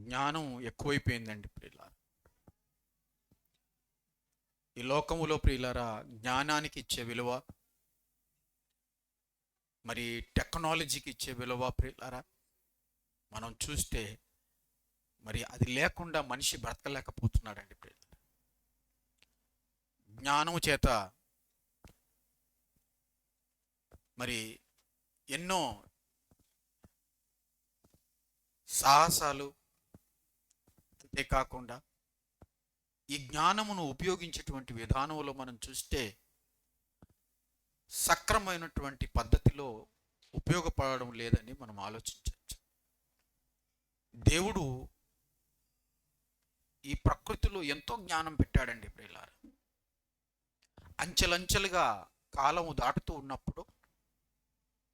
జ్ఞానం ఎక్కువైపోయిందండి ప్రియులారా. ఈ లోకములో ప్రియులారా జ్ఞానానికి ఇచ్చే విలువ, మరి టెక్నాలజీకి ఇచ్చే విలువ ప్రియులారా మనం చూస్తే మరి అది లేకుండా మనిషి బ్రతకలేకపోతున్నాడండి ప్రియులారా. జ్ఞానం చేత మరి ఎన్నో సాహసాలు, అంతేకాకుండా ఈ జ్ఞానమును ఉపయోగించేటువంటి విధానంలో మనం చూస్తే సక్రమైనటువంటి పద్ధతిలో ఉపయోగపడడం లేదని మనం ఆలోచించవచ్చు. దేవుడు ఈ ప్రకృతిలో ఎంతో జ్ఞానం పెట్టాడండి ప్రియులారా. అంచెలంచెలుగా కాలము దాటుతూ ఉన్నప్పుడు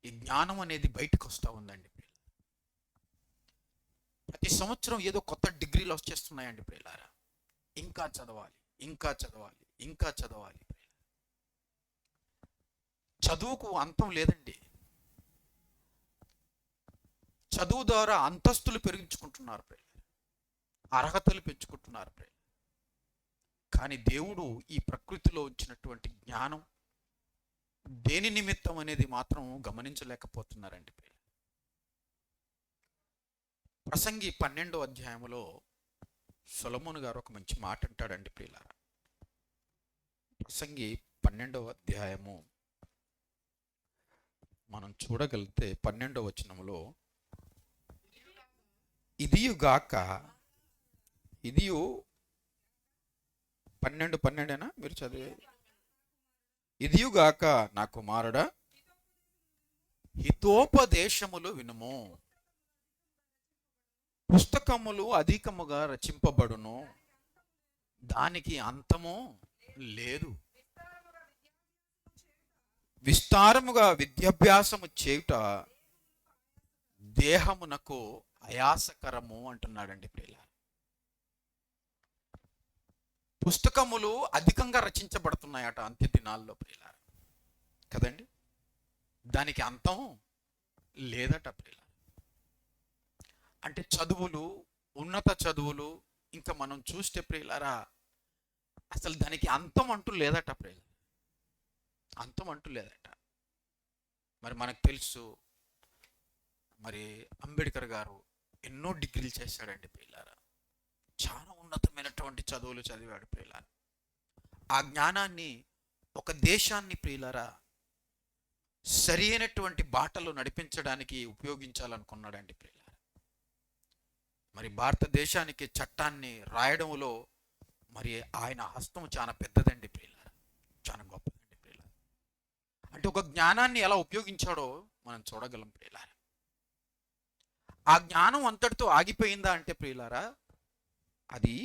ఈ జ్ఞానం అనేది బయటకు వస్తూ ఉందండి ప్రియులారా. ప్రతి సంవత్సరం ఏదో కొత్త డిగ్రీలు వచ్చేస్తున్నాయండి ప్రియులారా. ఇంకా చదవాలి, ఇంకా చదవాలి, ఇంకా చదవాలి. చదువుకు అంతం లేదండి. చదువు ద్వారా అంతస్తులు పెంచుకుంటున్నారు ప్రియులారా, అర్హతలు పెంచుకుంటున్నారు ప్రియులారా. కానీ దేవుడు ఈ ప్రకృతిలో వచ్చినటువంటి జ్ఞానం దేని నిమిత్తం అనేది మాత్రం గమనించలేకపోతున్నారండి ప్రియులారా. ప్రసంగి 12వ అధ్యాయంలో సొలొమోను గారు ఒక మంచి మాట అంటాడండి ప్రియులారా. ప్రసంగి 12వ అధ్యాయము మనం చూడగలిగితే 12వ వచనంలో, ఇదియుగాక, ఇదియు 12:12 మీరు చదివే, ఇదియుగాక నా కుమారుడా, హితోపదేశములు వినుము, పుస్తకములు అధికముగా రచింపబడును, దానికి అంతము లేదు. విస్తారముగా విద్యాభ్యాసము చేయుట దేహమునకు ఆయాసకరము అంటున్నాడండి ప్రియులారా. పుస్తకములు అధికంగా రచించబడుతున్నాయట అంత్య దినాల్లో ప్రియులారా, కదండి. దానికి అంతం లేదట ప్రియులారా. అంటే చదువులు, ఉన్నత చదువులు ఇంకా మనం చూస్తే ప్రియులారా అసలు దానికి అంతం అంటూ లేదట ప్రియులారా, అంతం అంటూ లేదట. మరి మనకు తెలుసు, మరి అంబేద్కర్ గారు ఎన్నో డిగ్రీలు చేశాడండి ప్రియులారా. చాలా ఉన్నతమైనటువంటి చదువులు చదివాడు ప్రియులారా. ఆ జ్ఞానాన్ని ఒక దేశాన్ని ప్రియులారా సరి అయినటువంటి బాటలో నడిపించడానికి ఉపయోగించాలనుకున్నాడండి ప్రియులారా. మరి భారతదేశానికి చట్టాన్ని రాయడంలో మరి ఆయన హస్తం చాలా పెద్దదండి ప్రియులారా, చాలా గొప్పదండి ప్రియులారా. అంటే ఒక జ్ఞానాన్ని ఎలా ఉపయోగించాడో మనం చూడగలం ప్రియులారా. ఆ జ్ఞానం అంతటితో ఆగిపోయిందా అంటే ప్రియులారా అది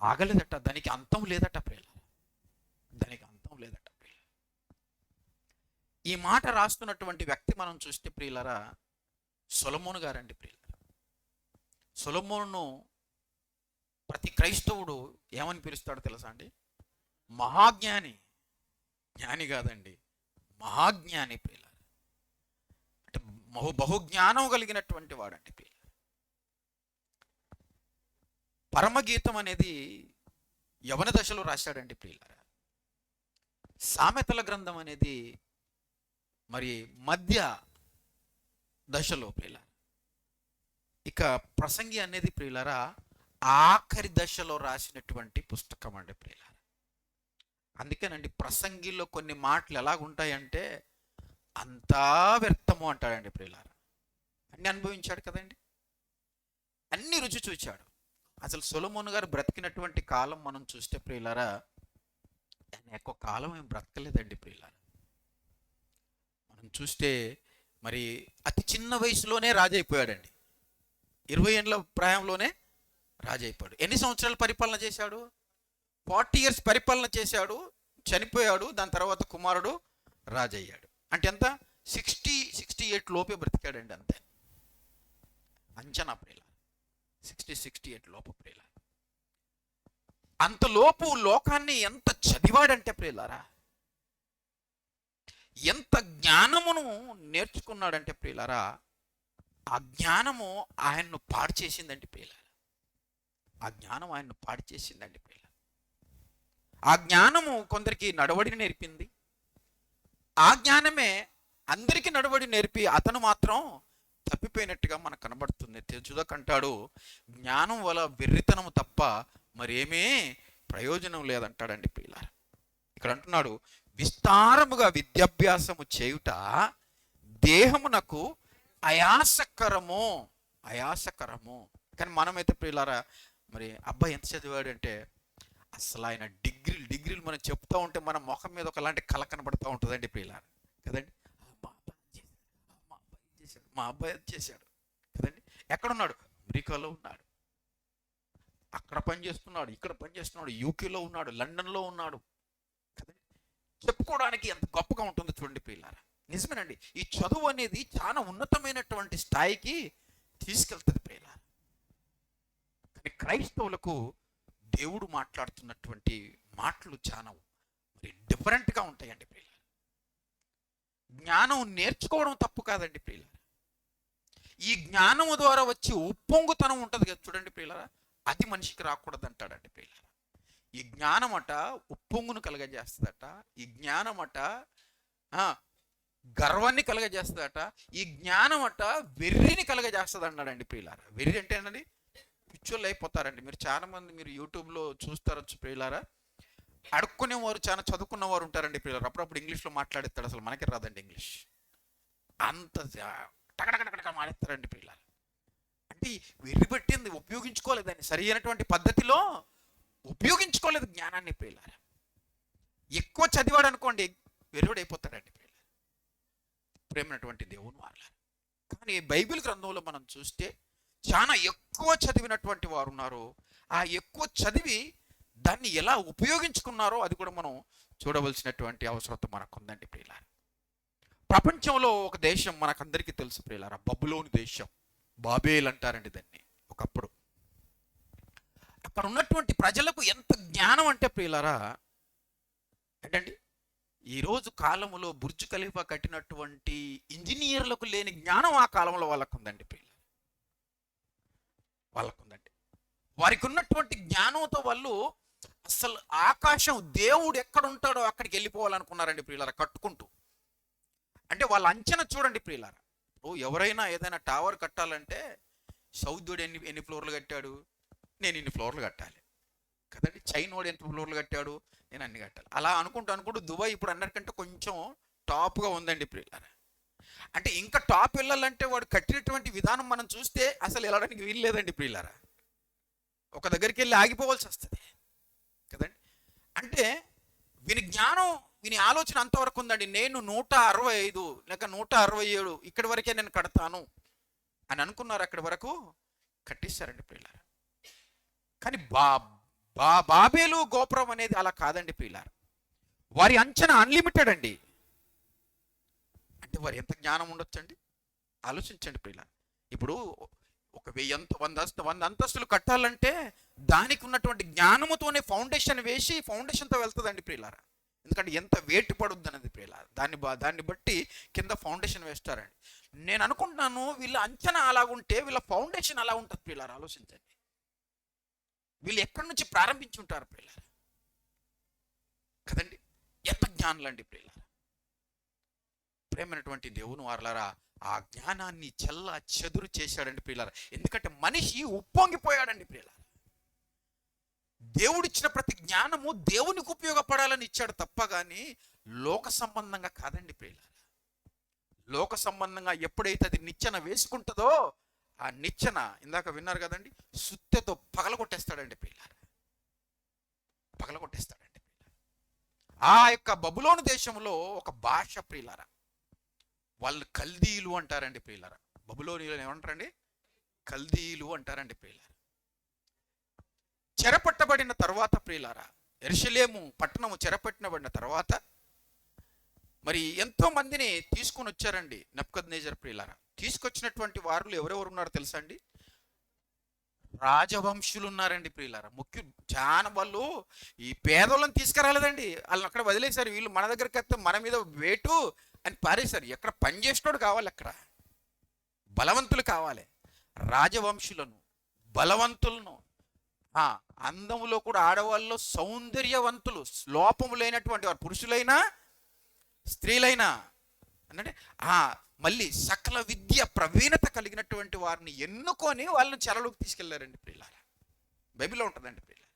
ఆగలేదట, దానికి అంతం లేదట ప్రియులారా, దానికి అంతం లేదట ప్రియులారా. ఈ మాట రాస్తున్నటువంటి వ్యక్తి మనం చూస్తే ప్రియులారా సొలొమోను గారండి ప్రియులారా. సొలొమోనును ప్రతి క్రైస్తవుడు ఏమని పిలుస్తాడో తెలుసా అండి? మహాజ్ఞాని. జ్ఞాని కాదండి, మహాజ్ఞాని ప్రియులారా. అంటే బహుజ్ఞానం కలిగినటువంటి వాడండి ప్రియులారా. పరమగీతం అనేది యవన దశలో రాశాడండి ప్రియులారా. సామెతల గ్రంథం అనేది మరి మధ్య దశలో ప్రియులారా. ఇక ప్రసంగి అనేది ప్రియులారా ఆఖరి దశలో రాసినటువంటి పుస్తకం అండి ప్రియులారా. అందుకేనండి ప్రసంగిలో కొన్ని మాటలు ఎలాగుంటాయంటే అంతా వ్యర్థము అంటాడండి ప్రియులారా. అన్ని అనుభవించాడు కదండి, అన్ని రుచి చూచాడు. అసలు సొలొమోను గారు బ్రతికినటువంటి కాలం మనం చూస్తే ప్రియులారా ఆయన ఎక్కువ కాలం ఏం బ్రతకలేదండి ప్రియులారా. మనం చూస్తే మరి అతి చిన్న వయసులోనే రాజైపోయాడండి. 20 ఏళ్ళ ప్రాయంలోనే రాజైపోయాడు. ఎన్ని సంవత్సరాలు పరిపాలన చేశాడు? 40 years పరిపాలన చేశాడు, చనిపోయాడు. దాని తర్వాత కుమారుడు రాజయ్యాడు. అంటే ఎంత? 68 లోపే బ్రతికాడండి, అంతే. అంచనా ప్రియులారా 68 లోపు ప్రియులారా. అంతలోపు లోకాన్ని ఎంత చదివాడంటే ప్రియులారా, ఎంత జ్ఞానమును నేర్చుకున్నాడంటే ప్రియులారా, ఆ జ్ఞానము ఆయన్ను పాడు చేసిందండి ప్రియులారా. ఆ జ్ఞానం ఆయన్ను పాడు చేసిందండి ప్రియులారా. ఆ జ్ఞానము కొందరికి నడవడిని నేర్పింది. ఆ జ్ఞానమే అందరికీ నడవడి నేర్పి అతను మాత్రం తప్పిపోయినట్టుగా మనకు కనబడుతుంది. తెచ్చుదకంటాడు, జ్ఞానం వల్ల వెర్రితనము తప్ప మరేమీ ప్రయోజనం లేదంటాడండి ప్రియులారా. ఇక్కడ అంటున్నాడు, విస్తారముగా విద్యాభ్యాసము చేయుట దేహమునకు అయాసకరము. అయాసకరము. కానీ మనమైతే ప్రియులారా, మరి అబ్బాయి ఎంత చదివాడు అంటే అసలు ఆయన డిగ్రీలు మనం చెప్తూ ఉంటే మన ముఖం మీద ఒకలాంటి కళ కనబడుతూ ఉంటుందండి ప్రియులారా, కదండి. మా అబ్బాయి అది చేశాడు కదండి. ఎక్కడున్నాడు? అమెరికాలో ఉన్నాడు, అక్కడ పని చేస్తున్నాడు, ఇక్కడ పని చేస్తున్నాడు, యూకేలో ఉన్నాడు, లండన్లో ఉన్నాడు కదండి. చెప్పుకోవడానికి ఎంత గొప్పగా ఉంటుందో చూడండి ప్రియులారా. నిజమేనండి, ఈ చదువు అనేది చాలా ఉన్నతమైనటువంటి స్థాయికి తీసుకెళ్తుంది ప్రియులారా. కానీ క్రైస్తవులకు దేవుడు మాట్లాడుతున్నటువంటి మాటలు చాలా డిఫరెంట్గా ఉంటాయండి ప్రియులారా. జ్ఞానం నేర్చుకోవడం తప్పు కాదండి ప్రియులారా. ఈ జ్ఞానము ద్వారా వచ్చి ఉప్పొంగుతనం ఉంటుంది కదా చూడండి ప్రియులారా, అది మనిషికి రాకూడదు అంటాడండి ప్రియులారా. ఈ జ్ఞానమట ఉప్పొంగును కలగజేస్తుందట. ఈ జ్ఞానమట గర్వాన్ని కలగజేస్తుందట. ఈ జ్ఞానమట వెర్రిని కలగజేస్తుంది అన్నాడండి ప్రియులారా. వెర్రి అంటే ఏంటండి? పిచ్చోళ్ళు అయిపోతారండి. మీరు చాలా మంది మీరు యూట్యూబ్లో చూస్తారచ్చు ప్రియులారా, అడుక్కునేవారు చాలా చదువుకున్నవారు ఉంటారండి ప్రియులారా. అప్పుడప్పుడు ఇంగ్లీష్లో మాట్లాడేస్తాడు, అసలు మనకి రాదండి ఇంగ్లీష్, అంత టకటకటక మాట్లాడతారండి ప్రియులారా. అంటే వెర్రి పెట్టింది ఉపయోగించుకోలేదని, సరి అయినటువంటి పద్ధతిలో ఉపయోగించుకోలేదు జ్ఞానాన్ని ప్రియులారా. ఎక్కువ చదివాడు అనుకోండి వెర్రుడు అయిపోతాడండి ప్రియులారా. ప్రేమైనటువంటి దేవుని వారలారా, కానీ బైబిల్ గ్రంథంలో మనం చూస్తే చాలా ఎక్కువ చదివినటువంటి వారు ఉన్నారు. ఆ ఎక్కువ చదివి దాన్ని ఎలా ఉపయోగించుకున్నారో అది కూడా మనం చూడవలసినటువంటి అవసరం మనకు ఉందండి ప్రియులారా. ప్రపంచంలో ఒక దేశం మనకందరికీ తెలుసు ప్రియులారా, బబులోను దేశం, బాబేల్ అంటారండి దాన్ని ఒకప్పుడు. అక్కడ ఉన్నటువంటి ప్రజలకు ఎంత జ్ఞానం అంటే ప్రియులారా, ఏంటండి ఈరోజు కాలంలో బుర్జ్ ఖలీఫా కట్టినటువంటి ఇంజనీర్లకు లేని జ్ఞానం ఆ కాలంలో వాళ్ళకు ఉందండి ప్రియులారా. వాళ్ళకు ఉందండి. వారికి ఉన్నటువంటి జ్ఞానంతో వాళ్ళు అసలు ఆకాశం దేవుడు ఎక్కడ ఉంటాడో అక్కడికి వెళ్ళిపోవాలనుకున్నారండి ప్రియులారా, కట్టుకుంటూ. అంటే వాళ్ళ అంచనా చూడండి ప్రియులారా. ఎవరైనా ఏదైనా టవర్ కట్టాలంటే సౌదీడు ఎన్ని ఫ్లోర్లు కట్టాడు, నేను ఇన్ని ఫ్లోర్లు కట్టాలి కదండి. చైనోడు ఎంత ఫ్లోర్లు కట్టాడు, నేను అన్ని కట్టాలి. అలా అనుకుంటూ దుబాయ్ ఇప్పుడు అన్నటికంటే కొంచెం టాప్గా ఉందండి ప్రియులారా. అంటే ఇంకా టాప్ వెళ్ళాలంటే వాడు కట్టినటువంటి విధానం మనం చూస్తే అసలు వెళ్ళడానికి వీలు లేదండి ప్రియులారా. ఒక దగ్గరికి వెళ్ళి ఆగిపోవాల్సి వస్తుంది కదండి. అంటే వీని జ్ఞానం, వీని ఆలోచన అంతవరకు ఉందండి. నేను 165 లేక 167 ఇక్కడి వరకే నేను కడతాను అని అనుకున్నారు. అక్కడి వరకు కట్టిస్తారండి ప్రియులారా. కానీ బాబేలు గోపురం అనేది అలా కాదండి ప్రియులారా. వారి అంచనా అన్లిమిటెడ్ అండి. అంటే వారు ఎంత జ్ఞానం ఉండొచ్చండి ఆలోచించండి ప్రియులారా. ఇప్పుడు ఒక 100 అంతస్తులు కట్టాలంటే దానికి ఉన్నటువంటి జ్ఞానముతోనే ఫౌండేషన్ వేసి ఫౌండేషన్తో వెళ్తుందండి ప్రియులారా. ఎందుకంటే ఎంత వేటు పడుద్ది అనేది ప్రియులారా, దాన్ని బట్టి కింద ఫౌండేషన్ వేస్తారండి. నేను అనుకుంటున్నాను వీళ్ళ అంచనా అలాగుంటే వీళ్ళ ఫౌండేషన్ అలా ఉంటుంది ప్రియులారా. ఆలోచించండి, వీళ్ళు ఎక్కడి నుంచి ప్రారంభించి ఉంటారు ప్రియులారా, కదండి. ఎంత జ్ఞానులండి ప్రియులారా. ప్రేమైనటువంటి దేవుని వారలారా, ఆ జ్ఞానాన్ని చెదురు చేశాడండి ప్రియులారా. ఎందుకంటే మనిషి ఉప్పొంగిపోయాడండి ప్రియులారా. దేవుడిచ్చిన ప్రతి జ్ఞానము దేవునికి ఉపయోగపడాలని ఇచ్చాడు తప్ప కానీ లోక సంబంధంగా కాదండి ప్రియులారా. లోక సంబంధంగా ఎప్పుడైతే అది నిచ్చెన వేసుకుంటుందో ఆ నిచ్చెన ఇందాక విన్నారు కదండి, సుత్తెతో పగలగొట్టేస్తాడండి ప్రియులారా, పగలగొట్టేస్తాడండి ప్రియులారా. ఆ యొక్క బబులోను దేశంలో ఒక భాష ప్రియులారా, వాళ్ళు కల్దీలు అంటారండి ప్రియులారా. బబులోనీయులు ఏమంటారండి? కల్దీలు అంటారండి ప్రియులారా. చెరపట్టబడిన తర్వాత ప్రియులారా, యెరూషలేము పట్టణము చెరపట్టబడిన తర్వాత మరి ఎంతో మందిని తీసుకొని వచ్చారండి నెబుకద్నెజర్ ప్రియులారా. తీసుకొచ్చినటువంటి వారు ఎవరెవరు ఉన్నారో తెలుసా అండి? రాజవంశులు ఉన్నారండి ప్రియులారా. చాలా వాళ్ళు ఈ పేదోళ్ళని తీసుకురాలేదండి, వాళ్ళని అక్కడ వదిలేశారు. వీళ్ళు మన దగ్గరికి వస్తే మన మీద వేటు అని పారేశారు. ఎక్కడ పని చేసినోడు కావాలి, అక్కడ బలవంతులు కావాలి, రాజవంశులను, బలవంతులను, అందములో కూడా ఆడవాళ్ళలో సౌందర్యవంతులు, లోపము లేనటువంటి వారు, పురుషులైనా స్త్రీలైనా అంటే మళ్ళీ సకల విద్య ప్రవీణత కలిగినటువంటి వారిని ఎన్నుకొని వాళ్ళని చెరలోకి తీసుకెళ్లారండి ప్రియులారా. బైబిల్లో ఉంటుందండి ప్రియులారా.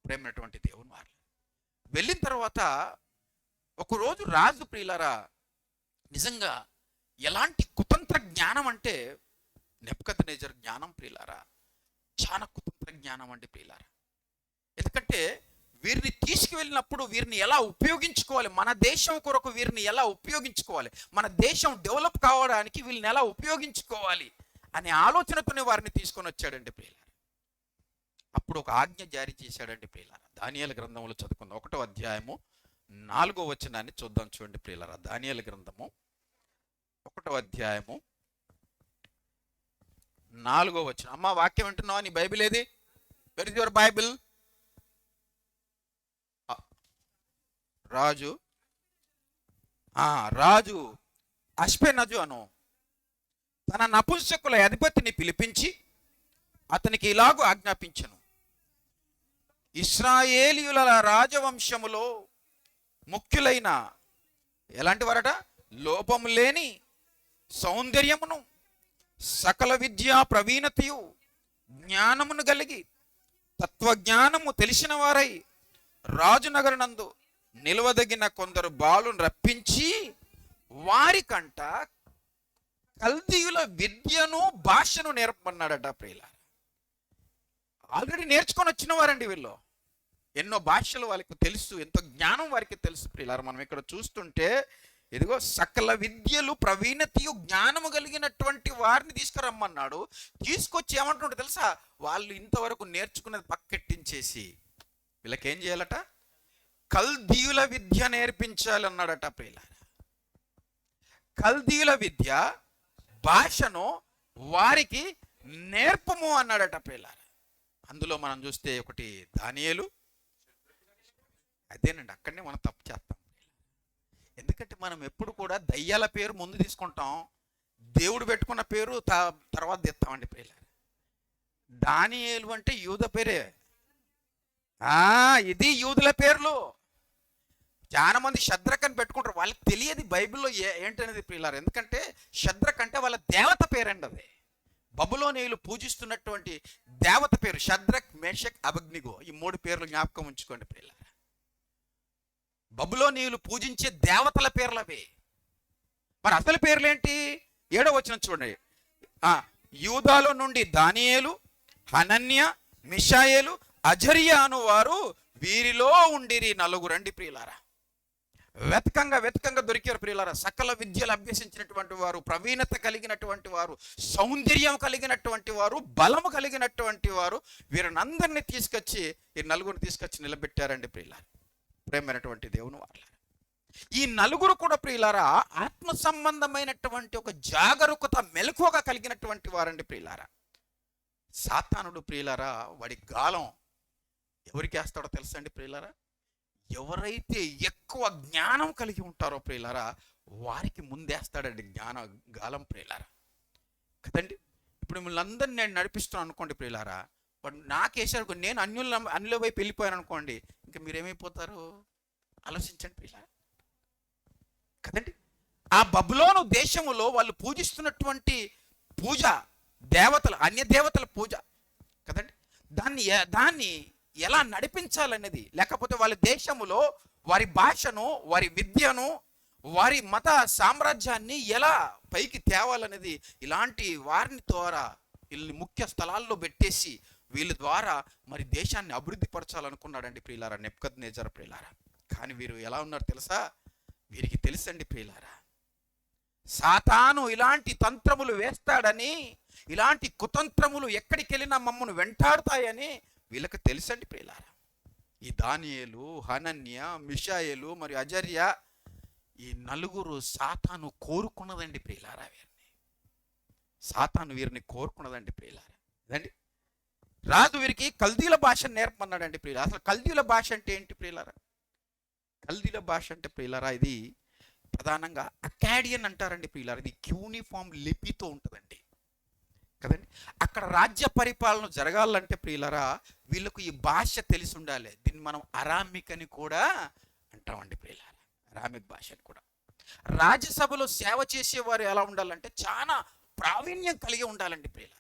ప్రేమైనటువంటి దేవుని వారు వెళ్ళిన తర్వాత ఒకరోజు రాజు ప్రియులారా నిజంగా ఎలాంటి కుతంత్ర జ్ఞానం అంటే నెబుకద్నెజర్ జ్ఞానం ప్రియులారా, చాలా కుతంత్ర జ్ఞానం అండి ప్రియులారా. ఎందుకంటే వీరిని తీసుకువెళ్ళినప్పుడు వీరిని ఎలా ఉపయోగించుకోవాలి, మన దేశం కొరకు వీరిని ఎలా ఉపయోగించుకోవాలి, మన దేశం డెవలప్ కావడానికి వీళ్ళని ఎలా ఉపయోగించుకోవాలి అనే ఆలోచనతోనే వారిని తీసుకొని వచ్చాడండి ప్రియులారా. అప్పుడు ఒక ఆజ్ఞ జారీ చేశాడండి ప్రియులారా. దానియేలు గ్రంథంలో చదువుకుందాం, 1వ అధ్యాయము 4వ వచనాన్ని చూద్దాం. చూడండి ప్రియులారా, దానియేలు గ్రంథము 1వ అధ్యాయము 4వ వచనం. అమ్మ వాక్యం వింటున్నావా? నీ బైబిల్ ఏది? Where is your Bible? రాజు అష్పెనజు అను తన నపుంసకుల అధిపతిని పిలిపించి అతనికి ఇలాగూ ఆజ్ఞాపించను, ఇశ్రాయేలీయుల రాజవంశములో ముఖ్యులైన ఎలాంటి వారట? లోపము లేని సౌందర్యమును, సకల విద్యా ప్రవీణతయు, జ్ఞానమును కలిగి తత్వజ్ఞానము తెలిసిన వారై రాజునగరనందు నిలవదగిన కొందరు బాలును రప్పించి వారికంట కల్దీయుల విద్యను భాషను నేర్పమన్నాడట ప్రియులారా. ఆల్రెడీ నేర్చుకొని వచ్చిన వారండి వీళ్ళు, ఎన్నో భాషలు వాళ్ళకి తెలుసు, ఎంతో జ్ఞానం వారికి తెలుసు ప్రియులారా. మనం ఇక్కడ చూస్తుంటే ఇదిగో సకల విద్యలు ప్రవీణతయు జ్ఞానము కలిగినటువంటి వారిని తీసుకురమ్మన్నాడు. తీసుకొచ్చి ఏమంటుంటే తెలుసా, వాళ్ళు ఇంతవరకు నేర్చుకున్నది పక్కెట్టించేసి వీళ్ళకేం చేయాలట? కల్దీయుల విద్య నేర్పించాలన్నాడట ప్రియులారా. కల్దీయుల విద్య భాషను వారికి నేర్పము అన్నాడట ప్రియులారా. అందులో మనం చూస్తే ఒకటి దానియేలు, అదేనండి అక్కడనే మనం తప్పు చేస్తాం. ఎందుకంటే మనం ఎప్పుడు కూడా దయ్యాల పేరు ముందు తీసుకుంటాం, దేవుడు పెట్టుకున్న పేరు తర్వాత తెస్తామండి ప్రియులారా. దానియేలు అంటే యూద పేరే, ఇది యూదుల పేర్లు. చాలా మంది శద్రక్ అని పెట్టుకుంటారు, వాళ్ళకి తెలియదు బైబిల్లో ఏంటనేది ప్రియులారా. ఎందుకంటే శద్రక్ అంటే వాళ్ళ దేవత పేరండి, అది బబులోనీయులు పూజిస్తున్నటువంటి దేవత పేరు. శద్రక్, మేషక్, అబద్నిగో, ఈ 3 పేర్లు జ్ఞాపకం ఉంచుకోండి ప్రియులారా. బబులోనీయులు పూజించే దేవతల పేర్లవే. మరి అసలు పేర్లేంటి? 7వ వచనం చూడండి. యూదాలో నుండి దానియేలు, హనన్య, మిషాయేలు, అజరియా అను వారు వీరిలో ఉండిరి 4 రండి ప్రియులారా. వెతకంగా దొరికారు ప్రియులారా. సకల విద్యలు అభ్యసించినటువంటి వారు, ప్రవీణత కలిగినటువంటి వారు, సౌందర్యం కలిగినటువంటి వారు, బలము కలిగినటువంటి వారు, వీరినందరినీ తీసుకొచ్చి ఈ 4 తీసుకొచ్చి నిలబెట్టారండి ప్రియులారా. ప్రేమైనటువంటి దేవుని వారులారా, ఈ 4 కూడా ప్రియులారా ఆత్మ సంబంధమైనటువంటి ఒక జాగరూకత, మెలకువగా కలిగినటువంటి వారండి ప్రియులారా. సాతానుడు ప్రియులారా వాడి గాలం ఎవరికి వేస్తాడో తెలుసా అండి ప్రియులారా? ఎవరైతే ఎక్కువ జ్ఞానం కలిగి ఉంటారో ప్రియులారా వారికి ముందేస్తాడండి గాలం ప్రియులారా, కదండి. ఇప్పుడు మిమ్మల్ని అందరినీ నేను నడిపిస్తున్నాను అనుకోండి ప్రియులారా, వాడు నాకేసాడు, నేను అన్యుల వైపు వెళ్ళిపోయాను అనుకోండి, ఇంకా మీరేమైపోతారు? ఆలోచించండి ప్రియులారా, కదండి. ఆ బబులోను దేశములో వాళ్ళు పూజిస్తున్నటువంటి పూజ, దేవతలు, అన్య దేవతల పూజ, కదండి. దాన్ని ఎలా నడిపించాలనేది, లేకపోతే వాళ్ళ దేశములో వారి భాషను, వారి విద్యను, వారి మత సామ్రాజ్యాన్ని ఎలా పైకి తేవాలనేది ఇలాంటి వారిని ద్వారా వీళ్ళని ముఖ్య స్థలాల్లో పెట్టేసి వీళ్ళ ద్వారా మరి దేశాన్ని అభివృద్ధి పరచాలనుకున్నాడండి ప్రియులారా నెబుకద్నెజర్ ప్రియులారా. కానీ వీరు ఎలా ఉన్నారు తెలుసా? వీరికి తెలుసండి ప్రియులారా, సాతాను ఇలాంటి తంత్రములు వేస్తాడని, ఇలాంటి కుతంత్రములు ఎక్కడికి వెళ్ళినా మమ్మల్ని వెంటాడుతాయని వీళ్ళకి తెలుసండి ప్రియులారా. ఈ దానియేలు, హనన్య, మిషాయేలు మరియు అజర్యా, ఈ 4 సాతాను కోరుకున్నదండి ప్రియులారా. సాతాను వీరిని కోరుకున్నదండి ప్రియులారా. అదండి రాజు వీరికి కల్దీల భాష నేర్పమన్నాడండి ప్రియులారా. అసలు కల్దీల భాష అంటే ఏంటి ప్రియులారా? కల్దీల భాష అంటే ప్రియులారా ఇది ప్రధానంగా అకాడియన్ అంటారండి ప్రియులారా. ఇది క్యూనిఫామ్ లిపితో ఉంటుందండి కదండి. అక్కడ రాజ్య పరిపాలన జరగాలంటే ప్రియులారా వీళ్ళకు ఈ భాష తెలిసి ఉండాలి. దీన్ని మనం అరామిక్ అని కూడా అంటామండి ప్రియులారా, అరామిక్ భాష అని కూడా. రాజ్యసభలో సేవ చేసేవారు ఎలా ఉండాలంటే చాలా ప్రావీణ్యం కలిగి ఉండాలండి ప్రియులారా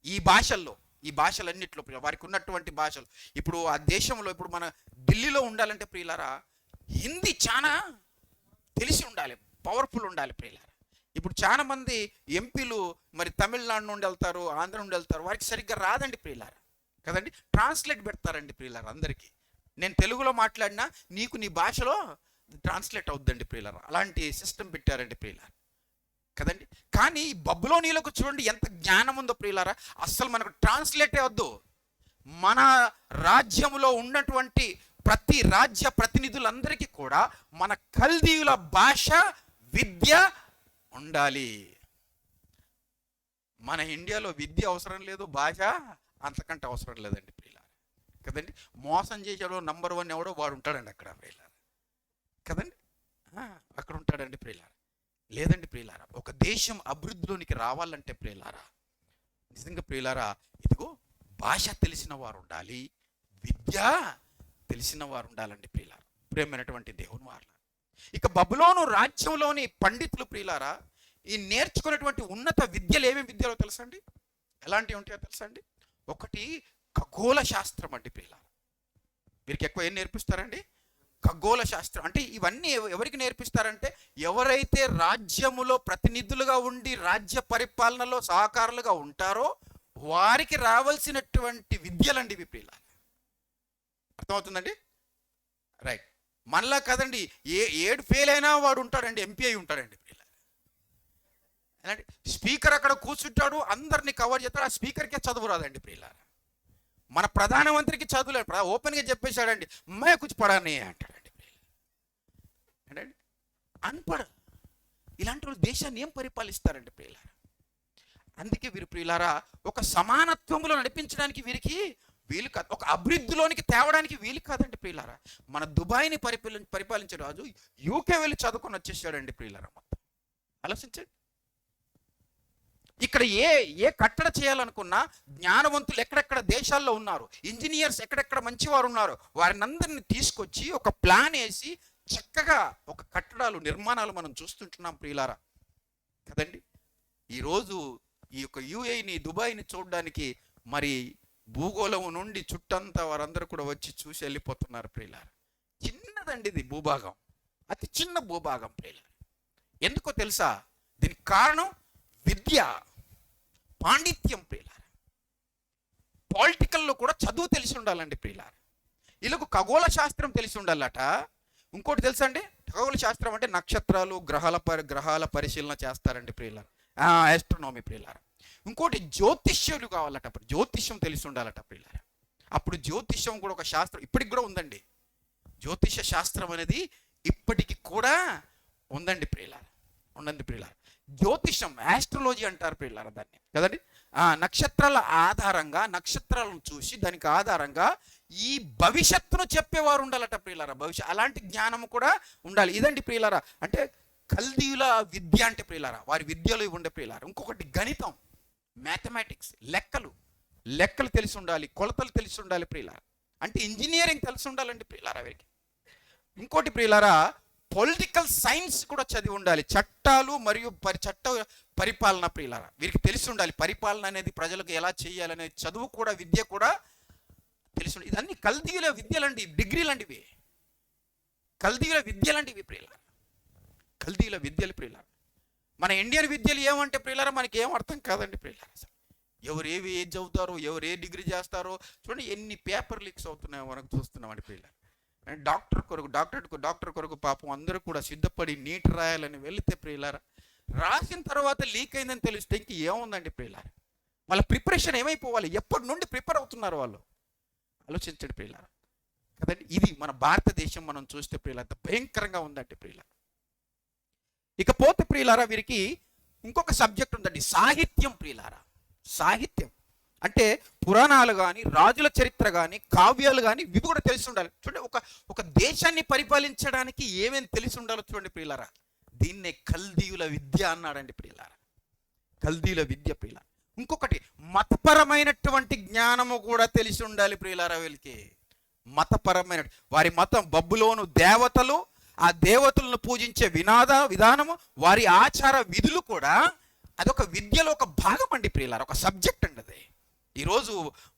ఈ భాషల్లో, ఈ భాషలన్నింటిలో వారికి ఉన్నటువంటి భాషలు. ఇప్పుడు ఆ దేశంలో ఇప్పుడు మన ఢిల్లీలో ఉండాలంటే ప్రియులారా హిందీ చాలా తెలిసి ఉండాలి, పవర్ఫుల్ ఉండాలి ప్రియులారా. ఇప్పుడు చాలా మంది ఎంపీలు మరి తమిళనాడు నుండి వెళ్తారు, ఆంధ్ర నుండి వెళ్తారు, వారికి సరిగ్గా రాదండి ప్రియులారా కదండి. ట్రాన్స్లేట్ పెడతారండి ప్రియులారా అందరికీ. నేను తెలుగులో మాట్లాడినా నీకు నీ భాషలో ట్రాన్స్లేట్ అవుద్దండి ప్రియులారా. అలాంటి సిస్టమ్ పెట్టారండి ప్రియులారా కదండి. కానీ ఈ బబులోనీలకు చూడండి ఎంత జ్ఞానం ఉందో ప్రియులారా. అస్సలు మనకు ట్రాన్స్లేటే వద్దు. మన రాజ్యంలో ఉన్నటువంటి ప్రతి రాజ్య ప్రతినిధులందరికీ కూడా మన కల్దీయుల భాష విద్య ఉండాలి. మన ఇండియాలో విద్య అవసరం లేదు, భాష అంతకంటే అవసరం లేదండి ప్రియులారా కదండి. మోసం చేసేవాడు నంబర్ 1 ఎవడో వాడు ఉంటాడండి అక్కడ ప్రియులారా కదండి. అక్కడ ఉంటాడండి ప్రియులారా. లేదండి ప్రియులారా, ఒక దేశం అభివృద్ధిలోనికి రావాలంటే ప్రియులారా నిజంగా ప్రియులారా ఇదిగో భాష తెలిసిన వారు ఉండాలి, విద్య తెలిసిన వారు ఉండాలండి ప్రియులారా, ప్రేమైనటువంటి దేవుని వారు. ఇక బబులోను రాజ్యంలోని పండితులు ప్రియులారా ఈ నేర్చుకున్నటువంటి ఉన్నత విద్యలు ఏమేమి విద్యలో తెలుసా అండి, ఎలాంటివి ఉంటాయో తెలుసా అండి. ఒకటి ఖగోళ శాస్త్రం అండి ప్రియులారా. వీరికి ఎక్కువ ఏం నేర్పిస్తారండి, ఖగోళ శాస్త్రం. అంటే ఇవన్నీ ఎవరికి నేర్పిస్తారంటే ఎవరైతే రాజ్యములో ప్రతినిధులుగా ఉండి రాజ్య పరిపాలనలో సహకారులుగా ఉంటారో వారికి రావాల్సినటువంటి విద్యలండి ఇవి ప్రియులారా. అర్థమవుతుందండి, రైట్. మనలా కదండి, ఏడు ఫెయిల్ అయినా వాడు ఉంటాడండి, ఎంపీ అయి ఉంటాడండి ప్రియులారా. అలాంటి స్పీకర్ అక్కడ కూర్చుంటాడు, అందరినీ కవర్ చేస్తాడు, ఆ స్పీకర్కే చదువు రాదండి ప్రియులారా. మన ప్రధానమంత్రికి చదువులేదు, ఓపెన్గా చెప్పేశాడండి మే కుछ పడా నీ అంటాడండి ఏంటండి, అన్పడ. ఇలాంటి వాళ్ళు దేశాన్ని ఏం పరిపాలిస్తారండి ప్రియులారా. అందుకే వీరు ప్రియులారా ఒక సమానత్వంలో నడిపించడానికి వీరికి వీలు కాదు, ఒక అభివృద్ధిలోనికి తేవడానికి వీలు కాదండి ప్రియులారా. మన దుబాయ్ని పరిపాలించే రాజు యూకే వెళ్ళి చదువుకొని వచ్చేసాడండి ప్రియులారా. మొత్తం ఆలోచించండి. ఇక్కడ ఏ కట్టడ చేయాలనుకున్నా జ్ఞానవంతులు ఎక్కడెక్కడ దేశాల్లో ఉన్నారు, ఇంజనీర్స్ ఎక్కడెక్కడ మంచివారు ఉన్నారు, వారిని అందరినీ తీసుకొచ్చి ఒక ప్లాన్ వేసి చక్కగా ఒక కట్టడాలు నిర్మాణాలు మనం చూస్తుంటున్నాం ప్రియులారా కదండి. ఈరోజు ఈ యొక్క యుఏఈని దుబాయ్ని చూడడానికి మరి భూగోళం నుండి చుట్టంతా వారందరూ కూడా వచ్చి చూసి వెళ్ళిపోతున్నారు ప్రియులారా. చిన్నదండి ఇది భూభాగం, అతి చిన్న భూభాగం ప్రియులారా. ఎందుకో తెలుసా, దీనికి కారణం విద్య, పాండిత్యం ప్రియులారా. పొలిటికల్లో కూడా చదువు తెలిసి ఉండాలండి ప్రియులారా. వీళ్ళకు ఖగోళ శాస్త్రం తెలిసి ఉండాలట. ఇంకోటి తెలుసా అండి, ఖగోళ శాస్త్రం అంటే నక్షత్రాలు గ్రహాల పరిశీలన చేస్తారండి ప్రియులారా, ఆస్ట్రోనామీ ప్రియులారా. ఇంకోటి జ్యోతిష్యులు కావాలట, జ్యోతిష్యం తెలిసి ఉండాలట ప్రియులారా. అప్పుడు జ్యోతిష్యం కూడా ఒక శాస్త్రం ఇప్పటికి కూడా ఉందండి. జ్యోతిష శాస్త్రం అనేది ఇప్పటికి కూడా ఉందండి ప్రియులారా, ఉండండి ప్రియులారా. జ్యోతిషం ఆస్ట్రాలజీ అంటారు ప్రియులారా దాన్ని కదండి. నక్షత్రాల ఆధారంగా నక్షత్రాలను చూసి దానికి ఆధారంగా ఈ భవిష్యత్తును చెప్పేవారు ఉండాలట ప్రియులారా. అలాంటి జ్ఞానం కూడా ఉండాలి. ఇదండి ప్రియులారా అంటే కల్దీయుల విద్య అంటే ప్రియులారా, వారి విద్యలో ఉండే ప్రియులారా. ఇంకొకటి గణితం, మ్యాథమెటిక్స్, లెక్కలు తెలిసి ఉండాలి, కొలతలు తెలిసి ఉండాలి ప్రియులారా. అంటే ఇంజనీరింగ్ తెలిసి ఉండాలండి ప్రియులారా వీరికి. ఇంకోటి ప్రియులారా పొలిటికల్ సైన్స్ కూడా చదివి ఉండాలి, చట్టాలు మరియు చట్ట పరిపాలన ప్రియులారా వీరికి తెలిసి ఉండాలి. పరిపాలన అనేది ప్రజలకు ఎలా చేయాలనే చదువు కూడా విద్య కూడా తెలిసి ఉండాలి. ఇదన్నీ కల్దీయుల విద్యలండి, డిగ్రీలండివి, కల్దీయుల విద్యలండివి ప్రియులారా, కల్దీయుల విద్యలు ప్రియులారా. మన ఇండియన్ విద్యలు ఏమంటే ప్రియులారా మనకి ఏం అర్థం కాదండి ప్రియులారా. అసలు ఎవరు ఏది చదువుతారో, ఎవరు ఏ డిగ్రీ చేస్తారో చూడండి, ఎన్ని పేపర్ లీక్స్ అవుతున్నాయో మనకు చూస్తున్నామండి ప్రియులారా. డాక్టర్ కొరకు పాపం అందరూ కూడా సిద్ధపడి నీట్ రాయాలని వెళితే ప్రియులారా రాసిన తర్వాత లీక్ అయిందని తెలిస్తే ఇంక ఏముందండి ప్రియులారా. వాళ్ళ ప్రిపరేషన్ ఏమైపోవాలి, ఎప్పటి నుండి ప్రిపేర్ అవుతున్నారు వాళ్ళు, ఆలోచించండి ప్రియులారా కదండి. ఇది మన భారతదేశం మనం చూస్తే ప్రియులారా భయంకరంగా ఉందండి ప్రియులారా. ఇకపోతే ప్రియులారా వీరికి ఇంకొక సబ్జెక్ట్ ఉందండి, సాహిత్యం ప్రియులారా. సాహిత్యం అంటే పురాణాలు కానీ, రాజుల చరిత్ర కానీ, కావ్యాలు కానీ ఇవి కూడా తెలిసి ఉండాలి. చూడండి, ఒక దేశాన్ని పరిపాలించడానికి ఏమేమి తెలిసి ఉండాలో చూడండి ప్రియులారా. దీన్నే కల్దీయుల విద్య అన్నాడండి ప్రియులారా. కల్దీయుల విద్య ప్రియులారా. ఇంకొకటి, మతపరమైనటువంటి జ్ఞానము కూడా తెలిసి ఉండాలి ప్రియులారా. వీళ్ళకి మతపరమైన వారి మతం బబులోను దేవతలు, ఆ దేవతలను పూజించే విధానము, వారి ఆచార విధులు కూడా అదొక విద్యలో ఒక భాగం అండి ప్రియులారా, ఒక సబ్జెక్ట్ అండి అది. ఈరోజు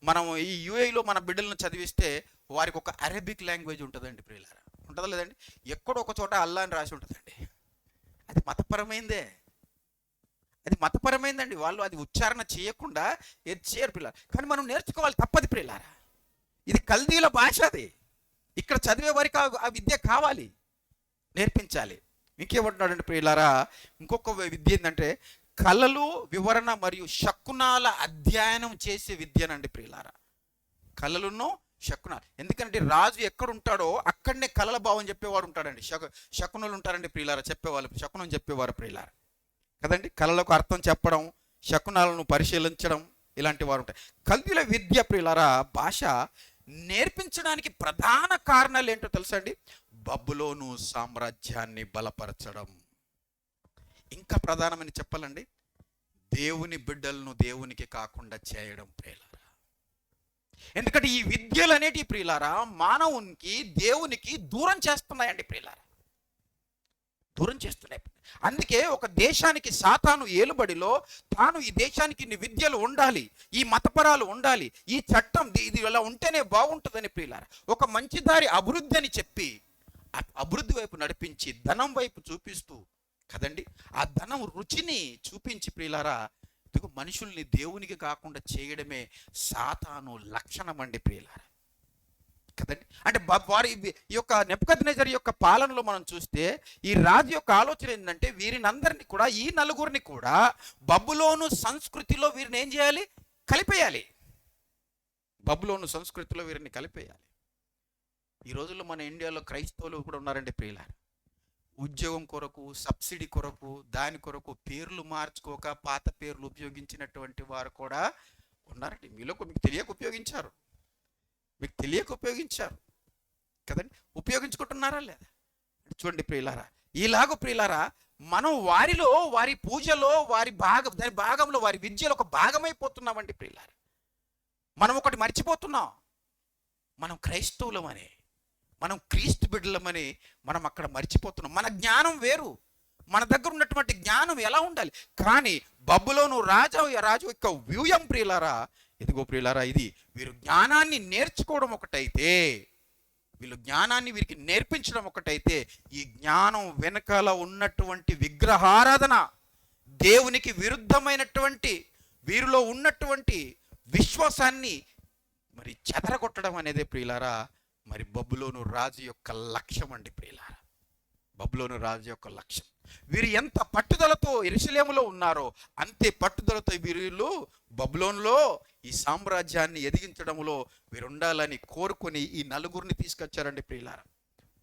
మనం ఈ యూఏలో మన బిడ్డలను చదివిస్తే వారికి ఒక అరబిక్ లాంగ్వేజ్ ఉంటుందండి ప్రియులారా. ఉంటుందా లేదండి? ఎక్కడో ఒక చోట అల్లా అని రాసి ఉంటుందండి. అది మతపరమైందే, అది మతపరమైందండి. వాళ్ళు అది ఉచ్చారణ చేయకుండా ఏది చేయరు ప్రియులారా. కానీ మనం నేర్చుకోవాలి, తప్పది ప్రియులారా. ఇది కల్దీల భాష. అది ఇక్కడ చదివే వారికి ఆ విద్య కావాలి, నేర్పించాలి. ఇంకేమంటున్నాడండి ప్రియులారా, ఇంకొక విద్య ఏంటంటే కళలు వివరణ మరియు శకునాల అధ్యయనం చేసే విద్యనండి ప్రియులారా. కళలను శకునాలు, ఎందుకంటే రాజు ఎక్కడుంటాడో అక్కడనే కళల భావం చెప్పేవాడు ఉంటాడండి. శకునులు ఉంటారండి ప్రియులారా, చెప్పేవాళ్ళు, శకునం చెప్పేవారు ప్రియులారా కదండి. కళలకు అర్థం చెప్పడం, శకునాలను పరిశీలించడం, ఇలాంటి వారు ఉంటాయి. కల్దీల విద్య ప్రియులారా భాష నేర్పించడానికి ప్రధాన కారణాలు ఏంటో తెలుసా అండి? బబులోను సామ్రాజ్యాన్ని బలపరచడం. ఇంకా ప్రధానమని చెప్పాలండి, దేవుని బిడ్డలను దేవునికి కాకుండా చేయడం ప్రియులారా. ఎందుకంటే ఈ విద్యలు అనేటి ప్రియులారా మానవునికి దేవునికి దూరం చేస్తున్నాయండి ప్రియులారా, దూరం చేస్తున్నాయి. అందుకే ఒక దేశానికి సాతాను ఏలుబడిలో తాను ఈ దేశానికి ఇన్ని విద్యలు ఉండాలి, ఈ మతపరాలు ఉండాలి, ఈ చట్టం ఇది ఇలా ఉంటేనే బాగుంటుందని ప్రియులారా ఒక మంచి దారి అభివృద్ధి అని చెప్పి అభివృద్ధి వైపు నడిపించి ధనం వైపు చూపిస్తూ కదండి, ఆ ధనం రుచిని చూపించి ప్రియులారా ఇదిగో మనుషుల్ని దేవునికి కాకుండా చేయడమే సాతాను లక్షణం అండి ప్రియులారా కదండి. అంటే వారి ఈ యొక్క నెబుకద్నెజర్ యొక్క పాలనలో మనం చూస్తే ఈ రాజు యొక్క ఆలోచన ఏంటంటే వీరినందరినీ కూడా, ఈ నలుగురిని కూడా బబులోను సంస్కృతిలో వీరిని ఏం చేయాలి? కలిపేయాలి. బబులోను సంస్కృతిలో వీరిని కలిపేయాలి. ఈ రోజుల్లో మన ఇండియాలో క్రైస్తవులు కూడా ఉన్నారండి ప్రియులారా. ఉద్యోగం కొరకు, సబ్సిడీ కొరకు, దాని కొరకు పేర్లు మార్చుకోక పాత పేర్లు ఉపయోగించినటువంటి వారు కూడా ఉన్నారండి. మీకు తెలియక ఉపయోగించారు, మీకు తెలియక ఉపయోగించారు కదండి. ఉపయోగించుకుంటున్నారా లేదా? చూడండి ప్రియులారా, ఇలాగ ప్రియులారా మనం వారిలో, వారి పూజలో, వారి దాని భాగంలో, వారి విద్యలో ఒక భాగమైపోతున్నామండి ప్రియులారా. మనం ఒకటి మర్చిపోతున్నాం, మనం క్రైస్తవులమని, మనం క్రీస్తు బిడ్డలమని మనం అక్కడ మర్చిపోతున్నాం. మన జ్ఞానం వేరు, మన దగ్గర ఉన్నటువంటి జ్ఞానం ఎలా ఉండాలి. కానీ బబులోను రాజు యొక్క వ్యూయం ప్రియులారా, ఇదిగో ప్రియులారా, ఇది వీరు జ్ఞానాన్ని నేర్చుకోవడం ఒకటైతే, వీళ్ళు జ్ఞానాన్ని వీరికి నేర్పించడం ఒకటైతే, ఈ జ్ఞానం వెనకాల ఉన్నటువంటి విగ్రహారాధన, దేవునికి విరుద్ధమైనటువంటి వీరిలో ఉన్నటువంటి విశ్వాసాన్ని మరి చెదరగొట్టడం అనేది ప్రియులారా మరి బబులోను రాజు యొక్క లక్ష్యం అండి ప్రియులారా. బబులోను రాజు యొక్క లక్ష్యం. వీరు ఎంత పట్టుదలతో యెరూషలేములో ఉన్నారో అంతే పట్టుదలతో వీరు బబులోనులో ఈ సామ్రాజ్యాన్ని ఎదిగించడంలో వీరు ఉండాలని కోరుకొని ఈ నలుగురిని తీసుకొచ్చారండి ప్రియులారా.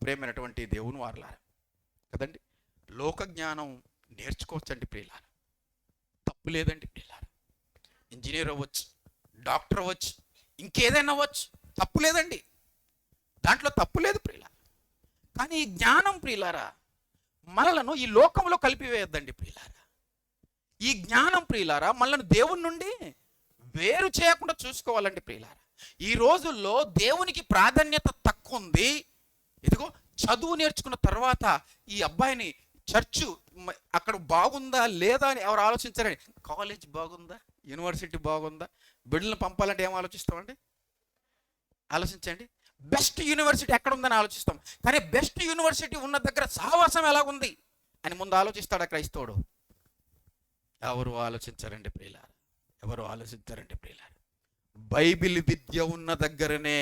ప్రేమైనటువంటి దేవుని వారలారా కదండి. లోక జ్ఞానం నేర్చుకోవచ్చండి ప్రియులారా, తప్పు లేదండి ప్రియులారా. ఇంజనీర్ అవ్వచ్చు, డాక్టర్ అవ్వచ్చు, ఇంకేదైనా అవ్వచ్చు, తప్పు లేదండి, దాంట్లో తప్పు లేదు ప్రియులారా. కానీ ఈ జ్ఞానం ప్రియులారా మనలను ఈ లోకంలో కలిపివేయద్దండి ప్రియులారా. ఈ జ్ఞానం ప్రియులారా మనల్ని దేవుని నుండి వేరు చేయకుండా చూసుకోవాలండి ప్రియులారా. ఈ రోజుల్లో దేవునికి ప్రాధాన్యత తక్కువ ఉంది. ఇదిగో చదువు నేర్చుకున్న తర్వాత ఈ అబ్బాయిని చర్చు అక్కడ బాగుందా లేదా అని ఎవరు ఆలోచించారండి. కాలేజ్ బాగుందా, యూనివర్సిటీ బాగుందా, బిడ్డలను పంపాలంటే ఏం ఆలోచిస్తామండి? ఆలోచించండి. బెస్ట్ యూనివర్సిటీ ఎక్కడ ఉందని ఆలోచిస్తాం. కానీ బెస్ట్ యూనివర్సిటీ ఉన్న దగ్గర సహవాసం ఎలాగుంది అని ముందు ఆలోచిస్తాడా క్రైస్తవుడు? ఎవరు ఆలోచించారండి ప్రియులారా, ఎవరు ఆలోచించారండి ప్రియులారా. బైబిల్ విద్య ఉన్న దగ్గరనే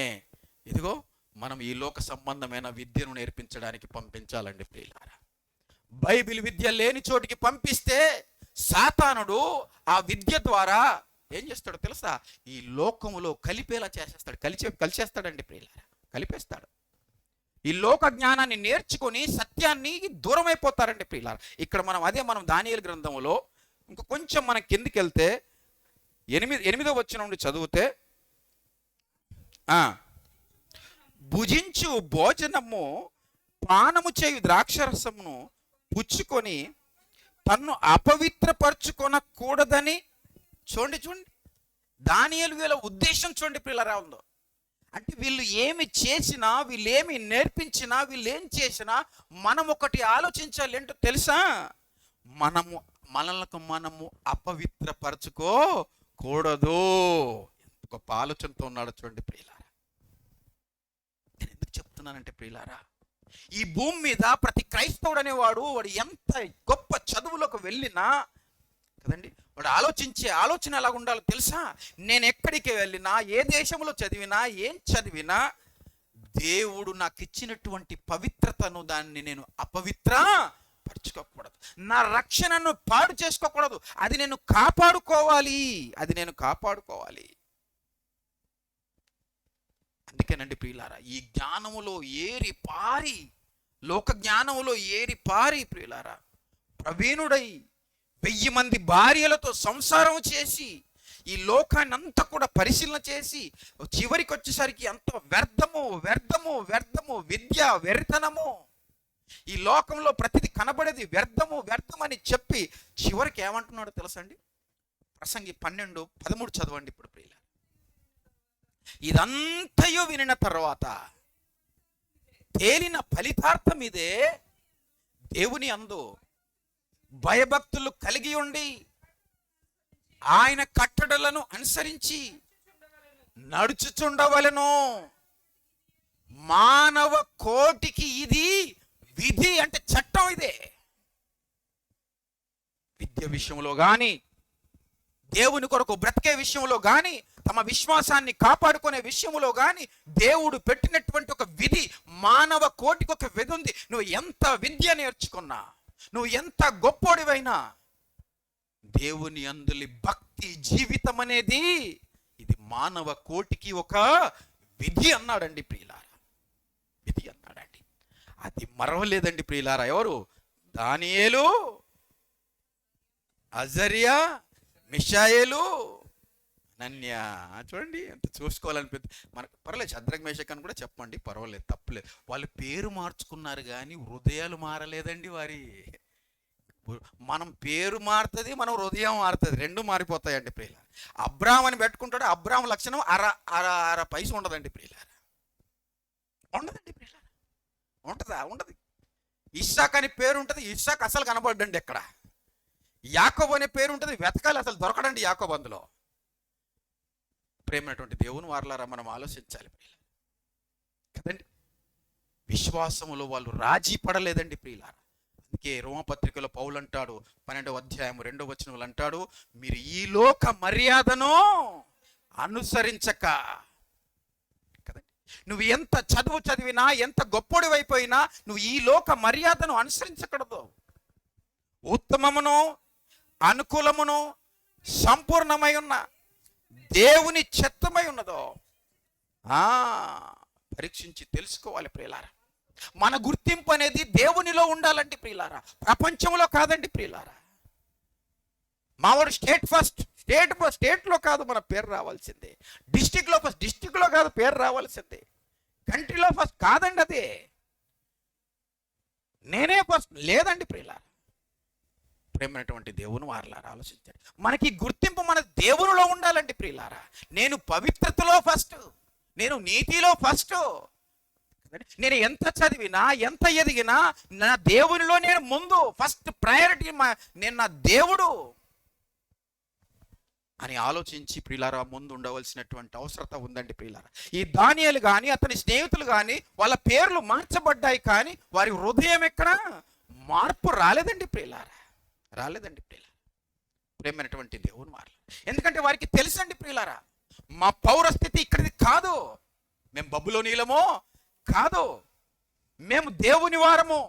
ఇదిగో మనం ఈ లోక సంబంధమైన విద్యను నేర్పించడానికి పంపించాలండి ప్రియులారా. బైబిల్ విద్య లేని చోటికి పంపిస్తే సాతానుడు ఆ విద్య ద్వారా ఏం చేస్తాడో తెలుసా? ఈ లోకములో కలిపేలా చేసేస్తాడు, కలిసేస్తాడండి ప్రియులారా, కలిపేస్తాడు. ఈ లోక జ్ఞానాన్ని నేర్చుకొని సత్యాన్ని దూరం అయిపోతారండి ప్రియులారా. ఇక్కడ మనం దానియేలు గ్రంథంలో ఇంక కొంచెం మనం కిందికి వెళ్తే ఎనిమిదో వచనం నుండి చదివితే, భుజించు భోజనము పానము చేయు ద్రాక్షరసమును పుచ్చుకొని తన్ను అపవిత్రపరచుకొనకూడదని. చూడండి దానియేలు వీళ్ళ ఉద్దేశం చూడండి పిల్లరా ఉందో. అంటే వీళ్ళు ఏమి చేసినా, వీళ్ళు ఏమి నేర్పించినా, వీళ్ళు ఏం చేసినా మనం ఒకటి ఆలోచించాలి. ఏంటో తెలుసా? మనము అపవిత్రపరచుకోకూడదు. ఎంత గొప్ప ఆలోచనతో ఉన్నాడో చూడండి ప్రియులారా. నేను ఎందుకు చెప్తున్నానంటే ప్రియులారా, ఈ భూమి మీద ప్రతి క్రైస్తవుడు అనేవాడు వాడు ఎంత గొప్ప చదువులోకి వెళ్ళినా కదండి, వాడు ఆలోచించే ఆలోచన ఎలా ఉండాలో తెలుసా? నేను ఎక్కడికి వెళ్ళినా, ఏ దేశంలో చదివినా, ఏం చదివినా దేవుడు నాకు ఇచ్చినటువంటి పవిత్రతను దాన్ని నేను అపవిత్రపరచుకోకూడదు. నా రక్షణను పాడు చేసుకోకూడదు. అది నేను కాపాడుకోవాలి. అందుకేనండి ప్రియులారా, ఈ జ్ఞానములో లోక జ్ఞానములో ఏరి ప్రియులారా ప్రవీణుడై 1000 మంది భార్యలతో సంసారం చేసి ఈ లోకాన్ని అంతా కూడా పరిశీలన చేసి చివరికి వచ్చేసరికి అంత వ్యర్థము, విద్య వెర్రితనము, ఈ లోకంలో ప్రతిదీ కనబడేది వ్యర్థమని చెప్పి చివరికి ఏమంటున్నాడో తెలుసండి? ప్రసంగి 12:13 చదవండి ఇప్పుడు ప్రియుల. ఇదంతయు వినిన తర్వాత తేలిన ఫలితార్థం ఇదే, దేవుని అందు భయభక్తులు కలిగి ఉండి ఆయన కట్టడలను అనుసరించి నడుచుచుండవలెను. మానవ కోటికి ఇది విధి, అంటే చట్టం ఇదే. విద్య విషయంలో కానీ, దేవుని కొరకు బ్రతికే విషయంలో కానీ, తమ విశ్వాసాన్ని కాపాడుకునే విషయంలో కానీ దేవుడు పెట్టినటువంటి ఒక విధి, మానవ కోటికి ఒక విధి ఉంది. నువ్వు ఎంత విద్య నేర్చుకున్నా, నువ్వు ఎంత గొప్పోడివైనా, దేవుని అందులి భక్తి జీవితం అనేది ఇది మానవ కోటికి ఒక విధి అన్నాడండి ప్రియులారా. విధి అన్నాడండి. అది మరవలేదండి ప్రియులారా. ఎవరు? దానియేలు, అజర్యా, మిషాయేలు, అనన్య. చూడండి ఎంత చూసుకోవాలనిపిస్తుంది మనకు. పర్లేదు, శద్రక్ మేషక్ అని కూడా చెప్పండి, పర్వాలేదు, తప్పులేదు. వాళ్ళు పేరు మార్చుకున్నారు కానీ హృదయాలు మారలేదండి వారి. మనం పేరు మారుతుంది, మనం హృదయం మారుతుంది, రెండు మారిపోతాయండి ప్రియుల. అబ్రామ్ అని పెట్టుకుంటాడు, అబ్రామ్ లక్షణం అర పైస ఉండదండి ప్రియుల. ఉండదండి ప్రియుల. ఉండదు. ఇస్సాక్ అని పేరు ఉంటుంది, ఇస్సాక్ అసలు కనబడ్డండి ఎక్కడ. యాకోబు అనే పేరు ఉంటుంది, వెతకాలి, అసలు దొరకడండి యాకోబు అందులో. ప్రేమైనటువంటి దేవుని వారలారా, మనం ఆలోచించాలి ప్రియుల కదండి. విశ్వాసములో వాళ్ళు రాజీ పడలేదండి ప్రియులారా. అందుకే రోమపత్రికలో పౌలు అంటాడు, 12వ అధ్యాయం 2వ వచనంలో అంటాడు, మీరు ఈ లోక మర్యాదను అనుసరించక. కదండి, నువ్వు ఎంత చదువు చదివినా, ఎంత గొప్పడివైపోయినా నువ్వు ఈ లోక మర్యాదను అనుసరించకూడదు. ఉత్తమమును అనుకూలమును సంపూర్ణమై ఉన్న దేవుని చిత్తమై ఉన్నదో పరీక్షించి తెలుసుకోవాలి ప్రియులారా. మన గుర్తింపు అనేది దేవునిలో ఉండాలండి ప్రియులారా, ప్రపంచంలో కాదండి ప్రియులారా. మావాడు స్టేట్లో కాదు మన పేరు రావాల్సిందే, డిస్టిక్లో కాదు పేరు రావాల్సిందే, కంట్రీలో ఫస్ట్ కాదండి. అదే నేనే ఫస్ట్ లేదండి ప్రియులారా. ప్రేమైనటువంటి దేవుని వారలారా, ఆలోచించండి. మనకి గుర్తింపు మన దేవునిలో ఉండాలండి ప్రియులారా. నేను పవిత్రతలో ఫస్ట్, నేను నీతిలో ఫస్ట్. నేను ఎంత చదివినా, ఎంత ఎదిగినా నా దేవునిలో నేను ముందు, ఫస్ట్ ప్రయారిటీ నేను నా దేవుడు అని ఆలోచించి ప్రియులారా ముందు ఉండవలసినటువంటి అవసరత ఉందండి ప్రియులారా. ఈ దానియేలు కానీ అతని స్నేహితులు కానీ వాళ్ళ పేర్లు మార్చబడ్డాయి కానీ వారి హృదయం ఎక్కడ మార్పు రాలేదండి ప్రియులారా. ప్రేమైనటువంటి దేవుని వారు, ఎందుకంటే వారికి తెలుసండి ప్రియులారా, మా పౌరస్థితి ఇక్కడిది కాదు, మేము బబులోనీలమో కాదు, మేము దేవుని వారము,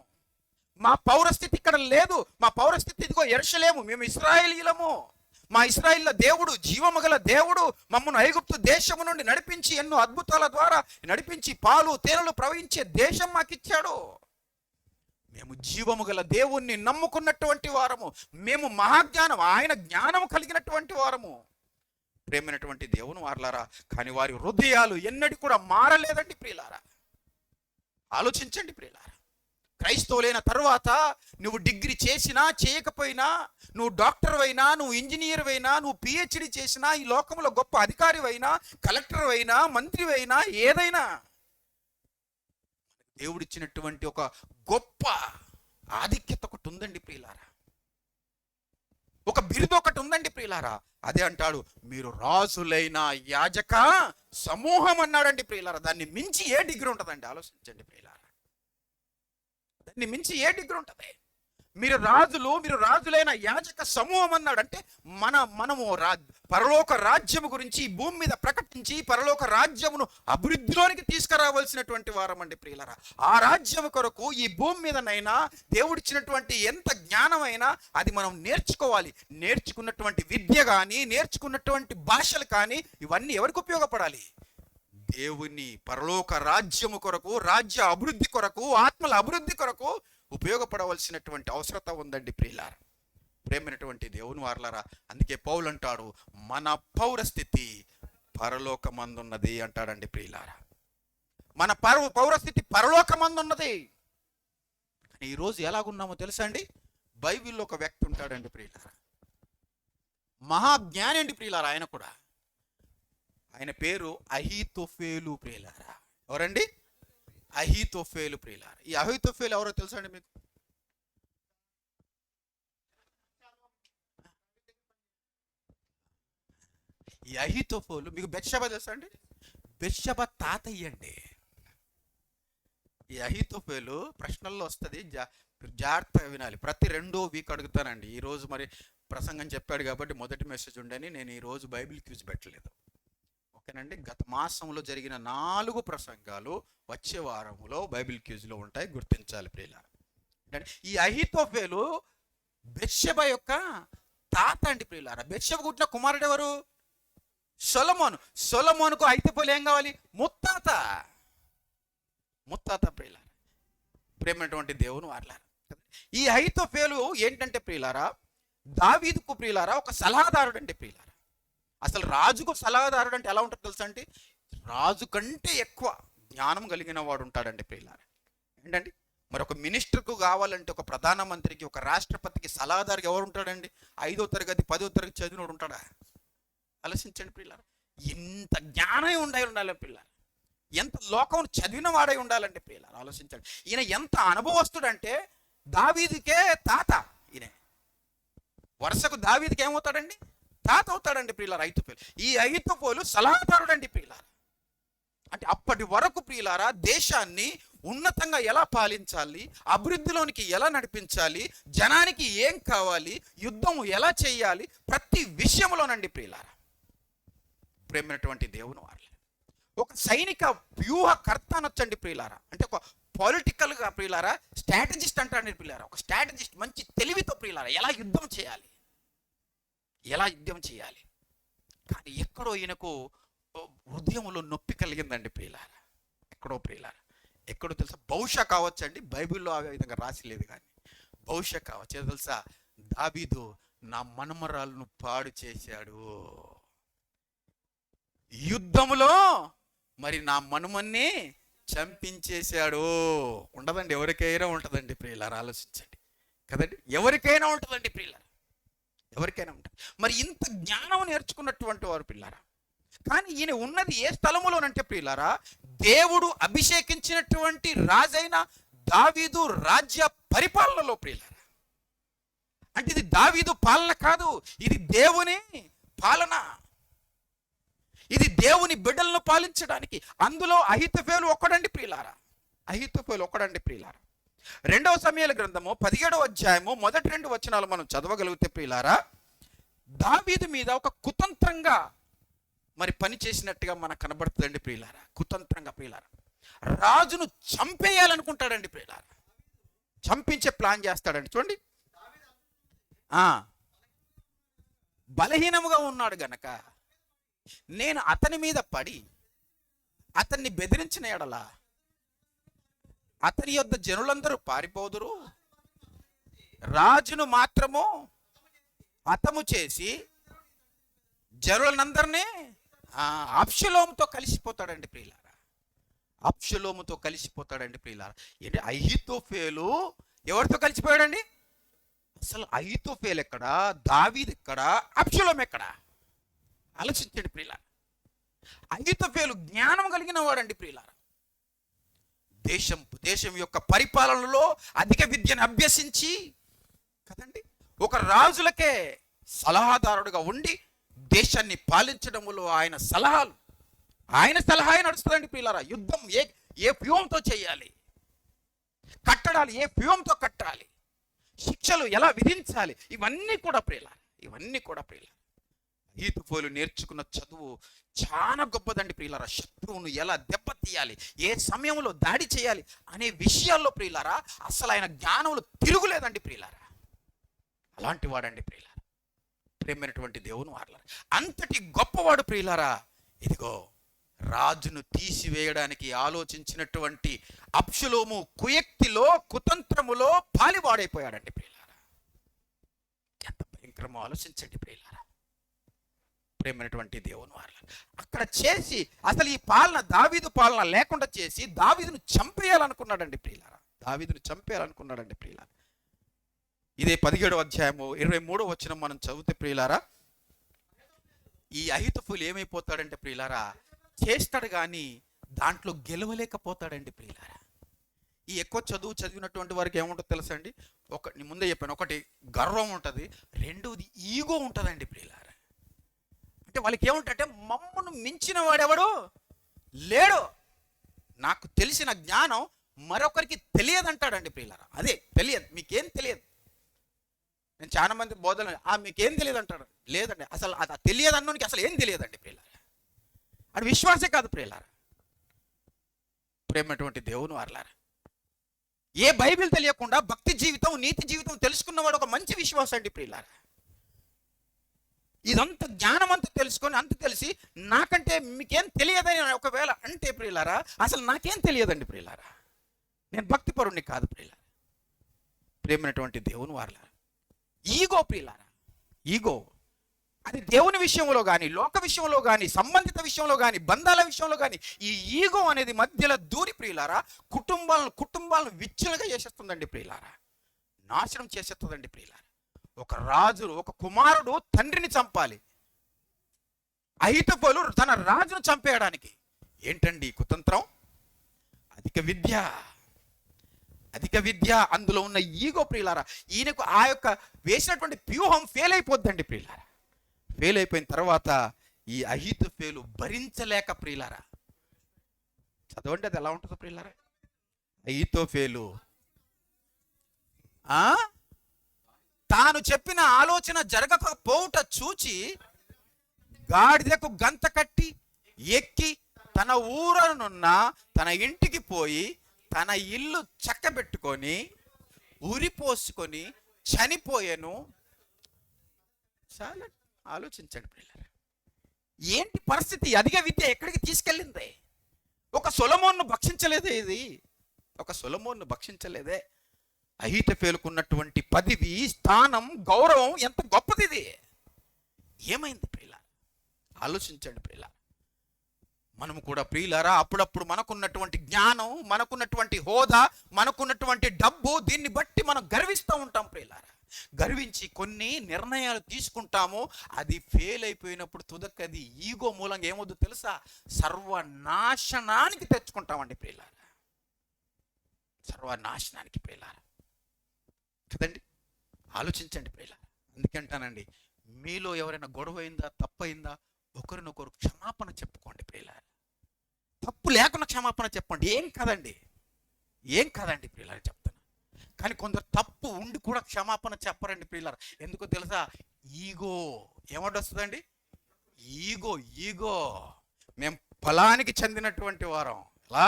మా పౌరస్థితి ఇక్కడ లేదు, మా పౌరస్థితి ఇదిగో యెరూషలేము, మేము ఇశ్రాయేలీలము, మా ఇశ్రాయేలు దేవుడు జీవము గల దేవుడు మమ్మను ఐగుప్తు దేశము నుండి నడిపించి ఎన్నో అద్భుతాల ద్వారా నడిపించి పాలు తేనెలు ప్రవహించే దేశం మాకిచ్చాడు. మేము జీవము గల దేవుణ్ణి నమ్ముకున్నటువంటి వారము, మేము మహాజ్ఞానం, ఆయన జ్ఞానం కలిగినటువంటి వారము, ప్రేమైనటువంటి దేవుని వారలారా, కానీ వారి హృదయాలు ఎన్నడూ కూడా మారలేదండి ప్రియులారా. ఆలోచించండి ప్రియులారా. క్రైస్తవులైన తరువాత నువ్వు డిగ్రీ చేసినా చేయకపోయినా, నువ్వు డాక్టర్ అయినా, నువ్వు ఇంజనీర్ అయినా, నువ్వు పిహెచ్డి చేసినా, ఈ లోకంలో గొప్ప అధికారి అయినా, కలెక్టర్ అయినా, మంత్రి అయినా, ఏదైనా దేవుడిచ్చినటువంటి ఒక గొప్ప ఆధిక్యత ఒకటి ఉందండి ప్రియులారా. ఒక బిరుదు ఒకటి ఉందండి ప్రియులారా. అదే అంటాడు, మీరు రాజులైన యాజక సమూహం అన్నాడండి ప్రియులారా. దాన్ని మించి ఏ డిగ్రీ ఉంటుందండి? ఆలోచించండి ప్రియులారా. దాన్ని మించి ఏ డిగ్రీ ఉంటుంది? మీరు రాజులైన యాజక సమూహం అన్నాడు. అంటే మనము పరలోక రాజ్యము గురించి ఈ భూమి మీద ప్రకటించి పరలోక రాజ్యమును అభివృద్ధిలోనికి తీసుకురావాల్సినటువంటి వారం అండి ప్రియులారా. ఆ రాజ్యము కొరకు ఈ భూమి మీదనైనా దేవుడిచ్చినటువంటి ఎంత జ్ఞానమైనా అది మనం నేర్చుకోవాలి. నేర్చుకున్నటువంటి విద్య కానీ, నేర్చుకున్నటువంటి భాషలు కానీ, ఇవన్నీ ఎవరికి ఉపయోగపడాలి? దేవుని పరలోక రాజ్యము కొరకు, రాజ్య అభివృద్ధి కొరకు, ఆత్మల అభివృద్ధి కొరకు ఉపయోగపడవలసినటువంటి అవసరత ఉందండి ప్రియులారా. ప్రేమైనటువంటి దేవుని వారలారా, అందుకే పౌలు అంటాడు, మన పౌరస్థితి పరలోకమందున్నది అంటాడండి ప్రియులారా. మన పౌరస్థితి పరలోకమందున్నది. కానీ ఈరోజు ఎలాగున్నామో తెలుసా అండి? బైబిల్లో ఒక వ్యక్తి ఉంటాడండి ప్రియులారా, మహాజ్ఞాని అండి ప్రియులారా. ఆయన కూడా, ఆయన పేరు అహీతోఫేలు ప్రియులారా. ఎవరండి? అహీతోఫేలు ప్రియులారా. ఈ అహీతోఫేలు ఎవరో తెలుసా అండి మీకు? ఈ అహీతోఫేలు మీకు బెత్షెబా తెలుసా అండి? బెత్షెబా తాతయ్య అండి. ఈ అహీతోఫేలు ప్రశ్నల్లో వస్తుంది, జాగ్రత్తగా వినాలి. ప్రతి 2వ వీక్ అడుగుతానండి. ఈరోజు మరి ప్రసంగం చెప్పాడు కాబట్టి మొదటి మెసేజ్ ఉండని నేను ఈరోజు బైబిల్ క్విజ్ పెట్టలేదు, ఓకేనండి. గత మాసంలో జరిగిన 4 ప్రసంగాలు వచ్చే వారంలో బైబిల్ క్విజ్లో ఉంటాయి, గుర్తించాలి ప్రియులారా. ఈ అహీతోఫేలు బెత్షెబా యొక్క తాత అండి ప్రియులారా. బెత్షెబా పుట్టిన కుమారుడు ఎవరు? సొలొమోను. సొలొమోనుకు అహీతోఫేలు ఏం కావాలి? ముత్తాత ప్రియులారా. ప్రేమైనటువంటి దేవుని వారలారా, ఈ అహీతోఫేలు ఏంటంటే ప్రియులారా, దావీదుకు ప్రియులారా ఒక సలహాదారుడు అంటే ప్రియులారా. అసలు రాజుకు సలహాదారుడు అంటే ఎలా ఉంటుంది తెలుసా అండి? రాజు కంటే ఎక్కువ జ్ఞానం కలిగిన వాడు ఉంటాడండి ప్రియులారా. ఏంటండి మరి ఒక మినిస్టర్కు కావాలంటే, ఒక ప్రధానమంత్రికి, ఒక రాష్ట్రపతికి సలహాదారుగా ఎవరు ఉంటాడండి? 5వ తరగతి 10వ తరగతి చదివినోడు ఉంటాడా? ఆలోచించండి ప్రియులారా. ఎంత జ్ఞానం ఉండాలి ప్రియులారా, ఎంత లోకం చదివిన వాడై ఉండాలంటే ప్రియులారా. ఆలోచించండి. ఈయన ఎంత అనుభవస్తుడంటే దావీదుకే తాత. ఈయన వరుసకు దావీదుకి ఏమవుతాడండి? తాత అవుతాడండి ప్రియులారా అహీతోఫేలు. ఈ అహీతోఫేలు సలహాదారుడు అండి ప్రియులారా. అంటే అప్పటి వరకు ప్రియులారా దేశాన్ని ఉన్నతంగా ఎలా పాలించాలి, అభివృద్ధిలోనికి ఎలా నడిపించాలి, జనానికి ఏం కావాలి, యుద్ధం ఎలా చేయాలి, ప్రతి విషయంలోనండి ప్రియులారా. ప్రేమైనటువంటి దేవుని వారు ఒక సైనిక వ్యూహకర్త అనొచ్చండి ప్రియులారా. అంటే ఒక పొలిటికల్గా ప్రియులారా స్ట్రాటజిస్ట్ అంటారండి ప్రియులారా. ఒక స్ట్రాటజిస్ట్ మంచి తెలివితో ప్రియులారా ఎలా యుద్ధం చేయాలి. కానీ ఎక్కడో ఈయనకు హృదయంలో నొప్పి కలిగిందండి ప్రియులారా. ఎక్కడో తెలుసా? బహుశా కావచ్చండి, బైబిల్లో ఆ విధంగా రాసి లేదు, కానీ బహుశా కావచ్చు. తెలుసా? దావీదు నా మనమరాలను పాడు చేశాడు, యుద్ధములో మరి నా మనుమన్ని చంపించేశాడు. ఉండదండి? ఎవరికైనా ఉంటుందండి ప్రియులారా. ఆలోచించండి కదండి, ఎవరికైనా ఉంటుందండి ప్రియులారా, ఎవరికైనా ఉంటుంది. మరి ఇంత జ్ఞానం నేర్చుకున్నటువంటి వారు ప్రియులారా, కానీ ఈయన ఉన్నది ఏ స్థలములోనంటే ప్రియులారా, దేవుడు అభిషేకించినటువంటి రాజైన దావీదు రాజ్య పరిపాలనలో ప్రియులారా. అంటే ఇది దావీదు పాలన కాదు, ఇది దేవుని పాలన. ఇది దేవుని బిడ్డలను పాలించడానికి. అందులో అహీతోఫేలు ఒక్కడండి ప్రియులారా. 2వ సమూయేలు గ్రంథము 17వ అధ్యాయము మొదటి 2 వచనాలు మనం చదవగలిగితే ప్రియులారా, దావీదు మీద ఒక కుతంత్రంగా మరి పని చేసినట్టుగా మనకు కనబడుతుందండి ప్రియులారా. కుతంత్రంగా ప్రియులారా రాజును చంపేయాలనుకుంటాడండి ప్రియులారా. చంపించే ప్లాన్ చేస్తాడండి. చూడండి, బలహీనముగా ఉన్నాడు గనక నేను అతని మీద పడి అతన్ని బెదిరించిన ఎడల అతని యొద్ద జనులందరూ పారిపోదురు, రాజును మాత్రము హతము చేసి జనులందరినీ అబ్షలోముతో కలిసిపోతాడండి ప్రియులారా. అబ్షలోముతో కలిసిపోతాడండి ప్రియులారా. ఏంటి అహీతోఫేలు ఎవరితో కలిసిపోయాడండి? అసలు అహీతోఫేలు ఎక్కడ, దావీదు ఎక్కడ, అబ్షలోము ఎక్కడ? ఆలోచించండి ప్రియులారా. అహీతోఫేలు జ్ఞానం కలిగిన వాడండి ప్రియులారా. దేశం యొక్క పరిపాలనలో అధిక విద్యను అభ్యసించి కదండి ఒక రాజులకే సలహాదారుడుగా ఉండి దేశాన్ని పాలించడంలో ఆయన సలహా నడుస్తుందండి ప్రియులారా. యుద్ధం ఏ వ్యూహంతో చేయాలి, కట్టడాలు ఏ వ్యూహంతో కట్టాలి, శిక్షలు ఎలా విధించాలి, ఇవన్నీ కూడా ప్రియులారా. అహీతోఫేలు నేర్చుకున్న చదువు చాలా గొప్పదండి ప్రియులారా. శత్రువును ఎలా దెబ్బతీయాలి, ఏ సమయంలో దాడి చేయాలి అనే విషయాల్లో ప్రియులారా అసలు ఆయన జ్ఞానంలో తిరుగులేదండి ప్రియులారా. అలాంటి వాడండి ప్రియులారా. ప్రేమైనటువంటి దేవుని వారలారా, అంతటి గొప్పవాడు ప్రియులారా. ఇదిగో రాజును తీసివేయడానికి ఆలోచించినటువంటి అబ్షలోము కుయుక్తిలో కుతంత్రములో పాలివాడైపోయాడండి ప్రియులారా. ఎంత భయంకరమో ఆలోచించండి ప్రియులారా. ప్రేమైనటువంటి దేవుని వారలారా, అక్కడ చేసి అసలు ఈ పాలన దావీదు పాలన లేకుండా చేసి దావీదును చంపేయాలనుకున్నాడండి ప్రియులారా. ఇదే 17వ అధ్యాయము 23వ వచనం మనం చదివితే ప్రియులారా, ఈ అహీతోఫేలు ఏమైపోతాడంటే ప్రియులారా, చేస్తాడు కానీ దాంట్లో గెలవలేకపోతాడండి ప్రియులారా. ఈ ఎక్కువ చదివినటువంటి వారికి ఏముంటుందో తెలుసా అండి? ముందే చెప్పాను, ఒకటి గర్వం ఉంటుంది, రెండవది ఈగో ఉంటుందండి ప్రియులారా. అంటే వాళ్ళకి ఏముంటుందంటే మమ్మను మించిన వాడెవడు లేడు, నాకు తెలిసిన జ్ఞానం మరొకరికి తెలియదంటాడండి ప్రియులారా. అదే తెలియదు, మీకేం తెలియదు. నేను చాలా మంది బోధన మీకేం తెలియదు అంటాడు. లేదండి, అసలు అది తెలియదు అన్నోనికి అసలు ఏం తెలియదండి ప్రియులారా. అది విశ్వాసే కాదు ప్రియులారా. ప్రేమటువంటి దేవుని వారలారా, ఏ బైబిల్ తెలియకుండా భక్తి జీవితం నీతి జీవితం తెలుసుకున్నవాడు ఒక మంచి విశ్వాసం అండి ప్రియులారా. ఇదంతా జ్ఞానం అంతా తెలుసుకొని అంత తెలిసి నాకంటే మీకేం తెలియదని ఒకవేళ అంటే ప్రియులారా, అసలు నాకేం తెలియదండి ప్రియులారా, నేను భక్తిపరుణ్ణి కాదు ప్రియులారా. ప్రేమైనటువంటి దేవుని వారలారా, ఈగో ప్రియులారా, ఈగో అది దేవుని విషయంలో కానీ లోక విషయంలో కానీ సంబంధిత విషయంలో కానీ బంధాల విషయంలో కానీ ఈ ఈగో అనేది మధ్యలో దూరి ప్రియులారా కుటుంబాలను విచ్ఛిన్నగా చేసేస్తుందండి ప్రియులారా, నాశనం చేసేస్తుందండి ప్రియులారా. ఒక రాజు ఒక కుమారుడు తండ్రిని చంపాలి, అహీతోఫేలు తన రాజును చంపేయడానికి ఏంటండి కుతంత్రం? అధిక విద్య అందులో ఉన్న ఈగో ప్రియులారా. ఈయనకు ఆ యొక్క వేసినటువంటి వ్యూహం ఫెయిల్ అయిపోద్దండి ప్రియులారా. ఫెయిల్ అయిపోయిన తర్వాత ఈ అహీతోఫేలు భరించలేక ప్రియులారా, చదవండి అది ఎలా ఉంటుందో ప్రియులారా. అహీతోఫేలు తాను చెప్పిన ఆలోచన జరగకపోవుట చూచి గాడిదకు గంత కట్టి ఎక్కి తన ఊరనున్న తన ఇంటికి పోయి తన ఇల్లు చక్కబెట్టుకొని ఉరిపోసుకొని చనిపోయాను. చాలా ఆలోచించండి పిల్లలు, ఏంటి పరిస్థితి? అధిక విద్య ఎక్కడికి తీసుకెళ్ళింది? ఒక సొలొమోన్ను భక్షించలేదే. అహీతోఫేలుకున్నటువంటి పదవి, స్థానం, గౌరవం ఎంత గొప్పది! ఇది ఏమైంది ప్రియులారా? ఆలోచించండి ప్రియులారా. మనము కూడా ప్రియులారా అప్పుడప్పుడు మనకున్నటువంటి జ్ఞానం, మనకున్నటువంటి హోదా, మనకున్నటువంటి డబ్బు, దీన్ని బట్టి మనం గర్విస్తూ ఉంటాం ప్రియులారా. గర్వించి కొన్ని నిర్ణయాలు తీసుకుంటాము, అది ఫెయిల్ అయిపోయినప్పుడు తుదకది ఈగో మూలంగా ఏమవుద్దో తెలుసా? సర్వనాశనానికి తెచ్చుకుంటామండి ప్రియులారా, సర్వనాశనానికి ప్రియులారా. కదండి, ఆలోచించండి ప్రియులారా. అందుకంటానండి, మీలో ఎవరైనా గొడవ అయిందా, తప్పయిందా, ఒకరినొకరు క్షమాపణ చెప్పుకోండి ప్రియులారా. తప్పు లేకుండా క్షమాపణ చెప్పండి, ఏం కాదండి ప్రియులారా చెప్తాను. కానీ కొందరు తప్పు ఉండి కూడా క్షమాపణ చెప్పరండి ప్రియులారా. ఎందుకో తెలుసా? ఈగో ఏమంటొస్తుందండి? ఈగో. మేము ఫలానికి చెందినటువంటి వారం, ఎలా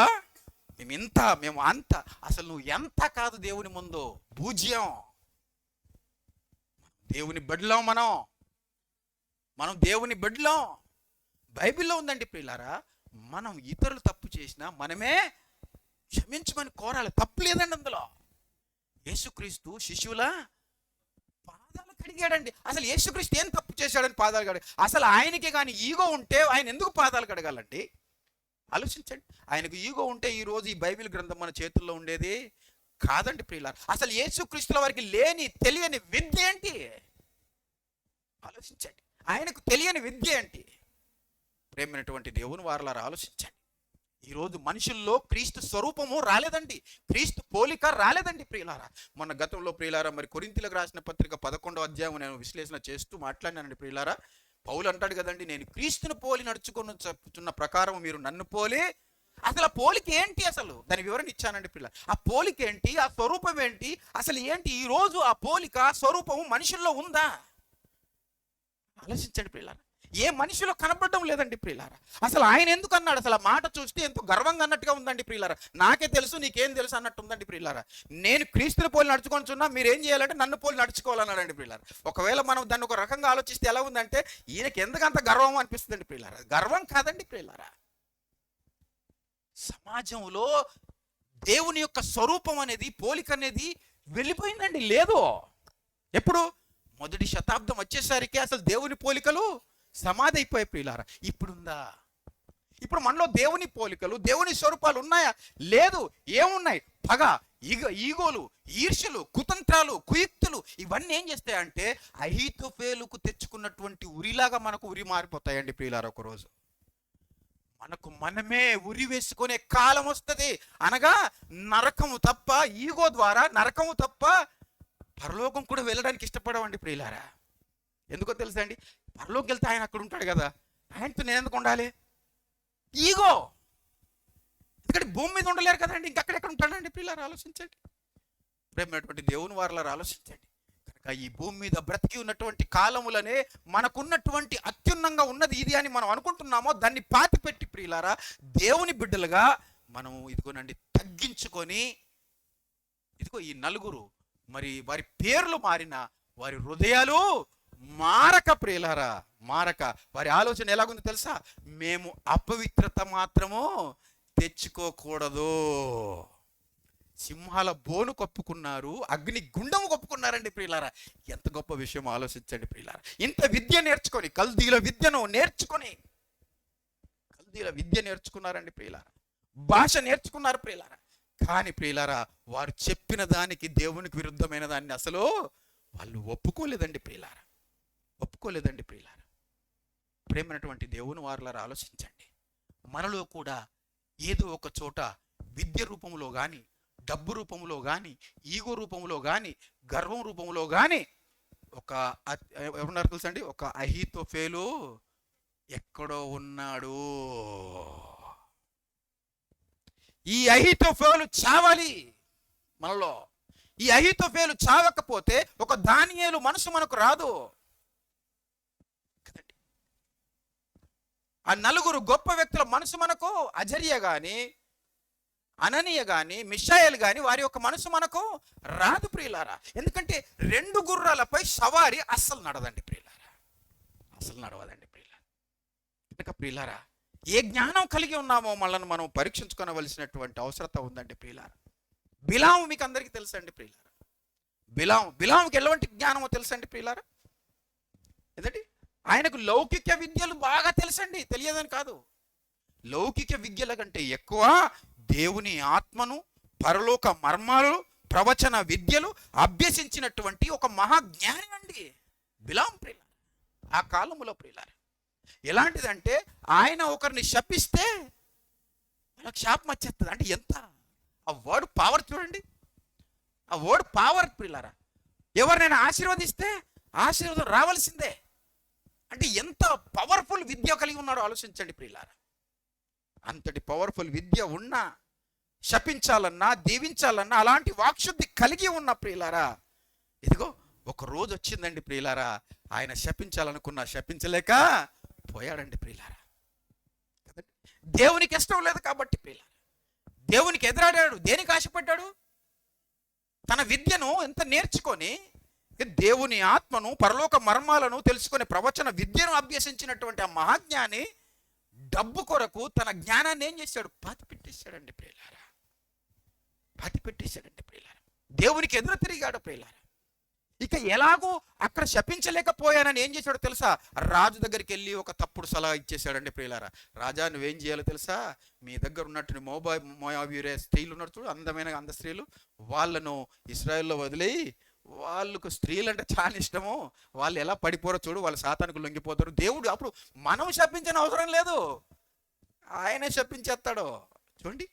మేము అంత, అసలు నువ్వు ఎంత కాదు దేవుని ముందు, పూజ్యం. దేవుని బిడ్డలం, మనం దేవుని బిడ్డలం. బైబిల్లో ఉందండి ప్రియులారా, మనం ఇతరులు తప్పు చేసినా మనమే క్షమించమని కోరాలి. తప్పు లేదండి అందులో. యేసుక్రీస్తు శిష్యుల పాద పాదాలు కడిగాడండి. అసలు యేసుక్రీస్తు ఏం తప్పు చేశాడని పాదాలు కడిగాడు? అసలు ఆయనకి కానీ ఈగో ఉంటే ఆయన ఎందుకు పాదాలు కడగాలండి? ఆలోచించండి. ఆయనకు ఈగో ఉంటే ఈ రోజు ఈ బైబిల్ గ్రంథం మన చేతుల్లో ఉండేది కాదండి ప్రియులారా. అసలు యేసుక్రీస్తుల వారికి లేని తెలియని విద్య ఏంటి? ఆలోచించండి. ఆయనకు తెలియని విద్య ఏంటి? ప్రేమైనటువంటి దేవుని వారలారా ఆలోచించండి. ఈరోజు మనుషుల్లో క్రీస్తు స్వరూపము రాలేదండి, క్రీస్తు పోలిక రాలేదండి ప్రియులారా. మొన్న గతంలో ప్రియులారా మరి కొరింథీయులకు రాసిన పత్రిక 11వ అధ్యాయం నేను విశ్లేషణ చేస్తూ మాట్లాడినానండి ప్రియులారా. పౌలు అంటాడు కదండి, నేను క్రీస్తుని పోలి నడుచుకొని చెప్తున్న ప్రకారం మీరు నన్ను పోలి. అసలు ఆ పోలిక ఏంటి? అసలు దాని వివరణ ఇచ్చానండి పిల్ల. ఆ పోలిక ఏంటి? ఆ స్వరూపం ఏంటి? అసలు ఏంటి? ఈ రోజు ఆ పోలిక స్వరూపము మనుషుల్లో ఉందా? ఆలోచించండి ప్రియులారా. ఏ మనిషిలో కనపడడం లేదండి ప్రియులారా. అసలు ఆయన ఎందుకు అన్నాడు? అసలు ఆ మాట చూస్తే ఎంతో గర్వంగా అన్నట్టుగా ఉందండి ప్రియులారా. నాకే తెలుసు నీకేం తెలుసు అన్నట్టు ఉందండి ప్రియులారా. నేను క్రీస్తుని పోలి నడుచుకొనిచున్నా, మీరేం చేయాలంటే నన్ను పోలి నడుచుకోవాలన్నాడండి ప్రియులారా. ఒకవేళ మనం దాన్ని ఒక రకంగా ఆలోచిస్తే ఎలా ఉందంటే, ఈయనకి ఎందుకంత గర్వం అనిపిస్తుందండి ప్రియులారా. గర్వం కాదండి ప్రియులారా. సమాజంలో దేవుని యొక్క స్వరూపం అనేది, పోలిక అనేది వెళ్ళిపోయిందండి. లేదు. ఎప్పుడు? మొదటి శతాబ్దం వచ్చేసరికి అసలు దేవుని పోలికలు సమాధి అయిపోయాయి ప్రియులారా. ఇప్పుడుందా? ఇప్పుడు మనలో దేవుని పోలికలు, దేవుని స్వరూపాలు ఉన్నాయా? లేదు. ఏమున్నాయి? పగ, ఈగోలు, ఈర్ష్యలు, కుతంత్రాలు, కుయుక్తులు. ఇవన్నీ ఏం చేస్తాయంటే అహీతోఫేలుకు తెచ్చుకున్నటువంటి ఉరిలాగా మనకు ఉరి మారిపోతాయండి ప్రియులారా. ఒకరోజు మనకు మనమే ఉరి వేసుకునే కాలం వస్తుంది. అనగా నరకము తప్ప, ఈగో ద్వారా నరకము తప్ప పరలోకం కూడా వెళ్ళడానికి ఇష్టపడవండి ప్రియులారా. ఎందుకో తెలుసా అండి? పరలోకి వెళ్తే ఆయన అక్కడ ఉంటాడు కదా, ఆయనతో నేను ఎందుకు ఉండాలి? ఈగో. ఎందుకంటే భూమి మీద ఉండలేరు కదండి, ఇంకక్కడెక్కడ ఉంటాడండి ప్రియులారా. ఆలోచించండి. ప్రేమైనటువంటి దేవుని వారలారా ఆలోచించండి. కనుక ఈ భూమి మీద బ్రతికి ఉన్నటువంటి కాలములనే మనకున్నటువంటి అత్యున్నంగా ఉన్నది ఇది అని మనం అనుకుంటున్నామో దాన్ని పాతిపెట్టి ప్రియులారా దేవుని బిడ్డలుగా మనం ఇదిగోనండి తగ్గించుకొని, ఇదిగో ఈ నలుగురు మరి వారి పేర్లు మారిన, వారి హృదయాలు మారక ప్రియులారా, మారక. వారి ఆలోచన ఎలాగుందో తెలుసా? మేము అపవిత్రత మాత్రము తెచ్చుకోకూడదు. సింహాల బోను కప్పుకున్నారు, అగ్ని గుండము కప్పుకున్నారండి ప్రియులారా. ఎంత గొప్ప విషయం ఆలోచించండి ప్రియులారా. ఇంత విద్య నేర్చుకొని, కల్దీల విద్యను నేర్చుకొని, కల్దీల విద్య నేర్చుకున్నారండి ప్రియులారా. భాష నేర్చుకున్నారు ప్రియులారా. కానీ ప్రియులారా వారు చెప్పిన దానికి, దేవునికి విరుద్ధమైన దాన్ని అసలు వాళ్ళు ఒప్పుకోలేదండి ప్రియులారా. ఒప్పుకోలేదండి ప్రియులారా. ప్రేమైనటువంటి దేవుని వారలారా ఆలోచించండి. మనలో కూడా ఏదో ఒక చోట విద్య రూపంలో కానీ, డబ్బు రూపంలో కానీ, ఈగో రూపంలో కానీ, గర్వం రూపంలో కానీ ఒక ఎవరున్నారు తెలుసండి? ఒక అహీతోఫేలు ఎక్కడో ఉన్నాడు. ఈ అహీతోఫేలు చావాలి మనలో. ఈ అహీతోఫేలు చావకపోతే ఒక దానియేలు మనసు మనకు రాదు కదండి. ఆ నలుగురు గొప్ప వ్యక్తుల మనసు మనకు, అజర్య గాని, అననీయ గాని, మిషాయేల్ గాని, వారి యొక్క మనసు మనకు రాదు ప్రియులారా. ఎందుకంటే 2 గుర్రాలపై సవారి అస్సలు నడదండి ప్రియులారా, అస్సలు నడవదండి ప్రియులారా. కనుక ప్రియులారా ఏ జ్ఞానం కలిగి ఉన్నామో మనల్ని మనం పరీక్షించుకోవలసినటువంటి అవసరత ఉందండి ప్రియులారా. బిలాము మీకు అందరికీ తెలుసండి ప్రియులారా. బిలాముకి ఎలాంటి జ్ఞానమో తెలుసండి ప్రియులారా. ఏంటంటే ఆయనకు లౌకిక విద్యలు బాగా తెలుసండి, తెలియదని కాదు. లౌకిక విద్యల కంటే ఎక్కువ దేవుని ఆత్మను, పరలోక మర్మాలు, ప్రవచన విద్యలు అభ్యసించినటువంటి ఒక మహాజ్ఞాని అండి బిలాము ప్రియులారా. ఆ కాలములో ప్రియులారా ఎలాంటిదంటే ఆయన ఒకరిని శపిస్తే వాళ్ళకి శాపం వచ్చేస్తుంది. అంటే ఎంత ఆ వర్డ్ పవర్ చూడండి. ఆ వర్డ్ పవర్ ప్రియులారా. ఎవరినైనా ఆశీర్వదిస్తే ఆశీర్వాదం రావాల్సిందే. అంటే ఎంత పవర్ఫుల్ విద్య కలిగి ఉన్నాడో ఆలోచించండి ప్రియులారా. అంతటి పవర్ఫుల్ విద్య ఉన్నా, శపించాలన్నా, దీవించాలన్నా అలాంటి వాక్శుద్ధి కలిగి ఉన్న ప్రియులారా, ఇదిగో ఒక రోజు వచ్చిందండి ప్రియులారా, ఆయన శపించాలనుకున్నా శపించలేక పోయాడండి ప్రియులారా. దేవునికి ఇష్టం లేదు కాబట్టి ప్రియులారా దేవునికి ఎదురాడాడు. దేనికి ఆశపడ్డాడు? తన విద్యను ఎంత నేర్చుకొని దేవుని ఆత్మను, పరలోక మర్మాలను తెలుసుకునే ప్రవచన విద్యను అభ్యసించినటువంటి ఆ మహాజ్ఞాని డబ్బు కొరకు తన జ్ఞానాన్ని ఏం చేశాడు? పాతి పెట్టేశాడండి ప్రియులారా. పాతి పెట్టేశాడండి ప్రియులారా. దేవునికి ఎదురు తిరిగాడు ప్రియులారా. ఇక ఎలాగో అక్కడ శపించలేకపోయానని ఏం చేశాడో తెలుసా? రాజు దగ్గరికి వెళ్ళి ఒక తప్పుడు సలహా ఇచ్చేశాడండి ప్రియులారా. రాజా, నువ్వేం చేయాలో తెలుసా? మీ దగ్గర ఉన్నట్టు మోయాబీరే స్త్రీలు ఉన్నారు చూడు, అందమైన అంద స్త్రీలు, వాళ్ళను ఇశ్రాయేల్లో వదిలేయి, వాళ్ళకు స్త్రీలు అంటే చాలా ఇష్టము, వాళ్ళు ఎలా పడిపోరో చూడు, వాళ్ళు సాతానికి లొంగిపోతారు. దేవుడు అప్పుడు మనం శపించిన అవసరం లేదు, ఆయనే శపించేస్తాడు. చూడండి,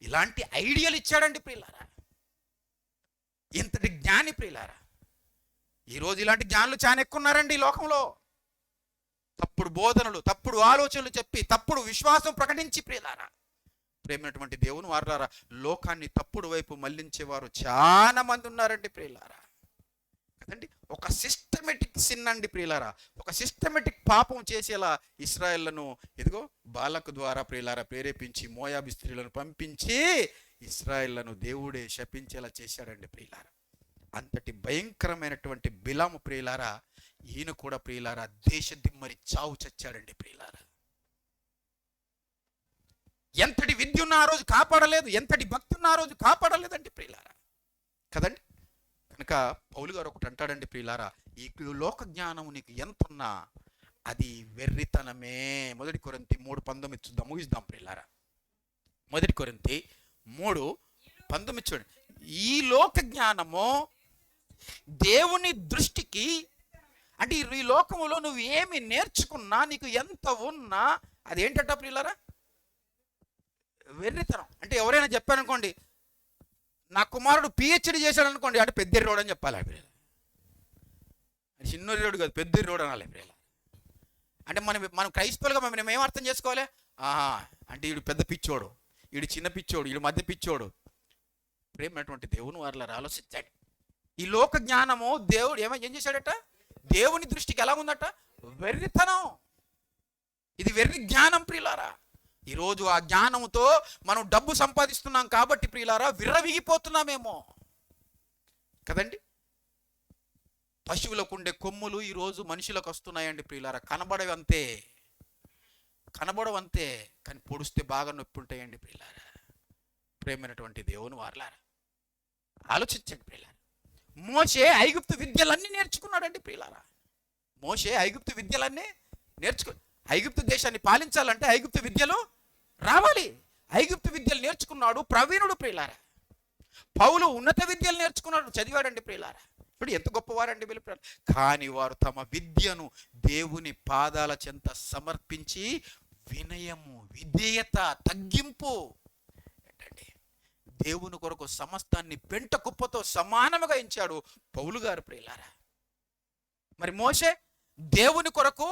ఇలాంటి ఐడియాలు ఇచ్చాడండి ప్రియులారా. ఇంతటి జ్ఞాని ప్రియులారా. ఈరోజు ఇలాంటి జ్ఞానులు చాలా ఎక్కువ ఉన్నారండి ఈ లోకంలో. తప్పుడు బోధనలు, తప్పుడు ఆలోచనలు చెప్పి, తప్పుడు విశ్వాసం ప్రకటించి ప్రియులారా, ప్రేమైనటువంటి దేవుని వారులారా, లోకాన్ని తప్పుడు వైపు మళ్లించేవారు చాలా మంది ఉన్నారండి ప్రియులారా. కదండి, ఒక సిస్టమేటిక్ సిన్ అండి ప్రియులారా, ఒక సిస్టమేటిక్ పాపం చేసేలా ఇశ్రాయేళ్లను ఇదిగో బాలకు ద్వారా ప్రియులారా ప్రేరేపించి మోయాబీ స్త్రీలను పంపించి ఇశ్రాయేళ్లను దేవుడే శపించేలా చేశాడండి ప్రియులారా. అంతటి భయంకరమైనటువంటి బిలాము ప్రియులారా, ఈయన కూడా ప్రియులారా దేశదిమ్మరి చావు చచ్చాడండి ప్రియులారా. ఎంతటి విద్య ఉన్న ఆ రోజు కాపాడలేదు, ఎంతటి భక్తి ఉన్న ఆ రోజు కాపాడలేదండి ప్రియులారా. కదండి, కనుక పౌలు గారు ఒకటి అంటాడండి ప్రియులారా, ఈ లోక జ్ఞానం నీకు ఎంతున్నా అది వెర్రితనమే. 1 కొరింథీ 3:19 చూద్దాం, ముగిద్దాం ప్రియులారా. 1 కొరింథీ 3:19 చూడండి. ఈ లోక జ్ఞానము దేవుని దృష్టికి, అంటే ఈ లోకములో నువ్వు ఏమి నేర్చుకున్నా, నీకు ఎంత ఉన్నా, అదేంటట ప్రియులారా? వెర్రితనం. అంటే ఎవరైనా చెప్పారనుకోండి, నా కుమారుడు పిహెచ్డి చేశాడు అనుకోండి, అంటే పెద్దెర్రోడు అని చెప్పాలి. చిన్నెర్రోడు కాదు, పెద్దెర్రోడు అనాలి ప్రియులారా. అంటే మనం క్రైస్తవులుగా మనం ఏం అర్థం చేసుకోవాలి? అంటే వీడు పెద్ద పిచ్చోడు, వీడు చిన్న పిచ్చోడు, వీడు మధ్య పిచ్చోడు. ప్రేమైనటువంటి దేవుని వారులారా ఆలోచించాడు. ఈ లోక జ్ఞానము దేవుడు ఏం చేశాడట? దేవుని దృష్టికి ఎలా ఉందట? వెర్రితనం. ఇది వెర్రి జ్ఞానం ప్రియులారా. ఈరోజు ఆ జ్ఞానంతో మనం డబ్బు సంపాదిస్తున్నాం కాబట్టి ప్రియులారా విర్రవిగిపోతున్నామేమో కదండి. పశువులకు ఉండే కొమ్ములు ఈరోజు మనుషులకు వస్తున్నాయండి ప్రియులారా. కనబడవంతే, కానీ పొడిస్తే బాగా నొప్పి ఉంటాయండి ప్రియులారా. ప్రేమైనటువంటి దేవుని వారులారా ఆలోచించండి ప్రియులారా. మోషే ఐగుప్తు విద్యలన్నీ నేర్చుకున్నాడండి ప్రియులారా. మోషే ఐగుప్తు విద్యలన్నీ ఐగుప్తు దేశాన్ని పాలించాలంటే ఐగుప్తు విద్యలు రావాలి. ఐగుప్తు విద్యలు నేర్చుకున్నాడు, ప్రవీణుడు ప్రియులారా. పౌలు ఉన్నత విద్యలు నేర్చుకున్నాడు, చదివాడండి ప్రియులారా. ఇప్పుడు ఎంత గొప్పవారండి వీళ్ళు. కానీ వారు తమ విద్యను దేవుని పాదాల చెంత సమర్పించి వినయము, విధేయత, తగ్గింపు, ఏంటండి దేవుని కొరకు సమస్తాన్ని పెంట కుప్పతో సమానముగా ఎంచాడు పౌలు గారు ప్రియులారా. మరి మోషే దేవుని కొరకు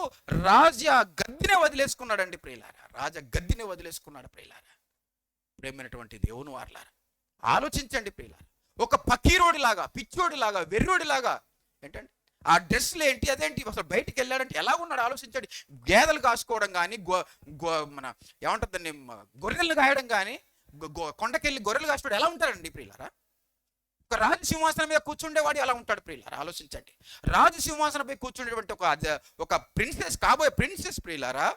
రాజ గద్దిని వదిలేసుకున్నాడండి ప్రియులారా. రాజ గద్దిని వదిలేసుకున్నాడు ప్రియులారా. ప్రేమైనటువంటి దేవుని వారులారా ఆలోచించండి ప్రియులారా. ఒక పకీరోడిలాగా, పిచ్చోడిలాగా, వెర్రోడిలాగా, ఏంటండి ఆ డ్రెస్సులు ఏంటి, అదేంటి, అసలు బయటికి వెళ్ళాడంటే ఎలా ఉన్నాడు ఆలోచించండి. గేదెలు కాసుకోవడం కానీ, మన ఏమంటుంది దాన్ని, గొర్రెలను కాయడం కానీ, కొండకెళ్ళి గొర్రెలు కాసుకోవడం ఎలా ఉంటాడండి ప్రియులారా. ఒక రాజు సింహాసనం మీద కూర్చుండేవాడు ఎలా ఉంటాడు ప్రియులారా ఆలోచించండి. రాజు సింహాసనంపై కూర్చుండేటువంటి ఒక ప్రిన్సెస్, కాబోయే ప్రిన్సెస్ ప్రియులారా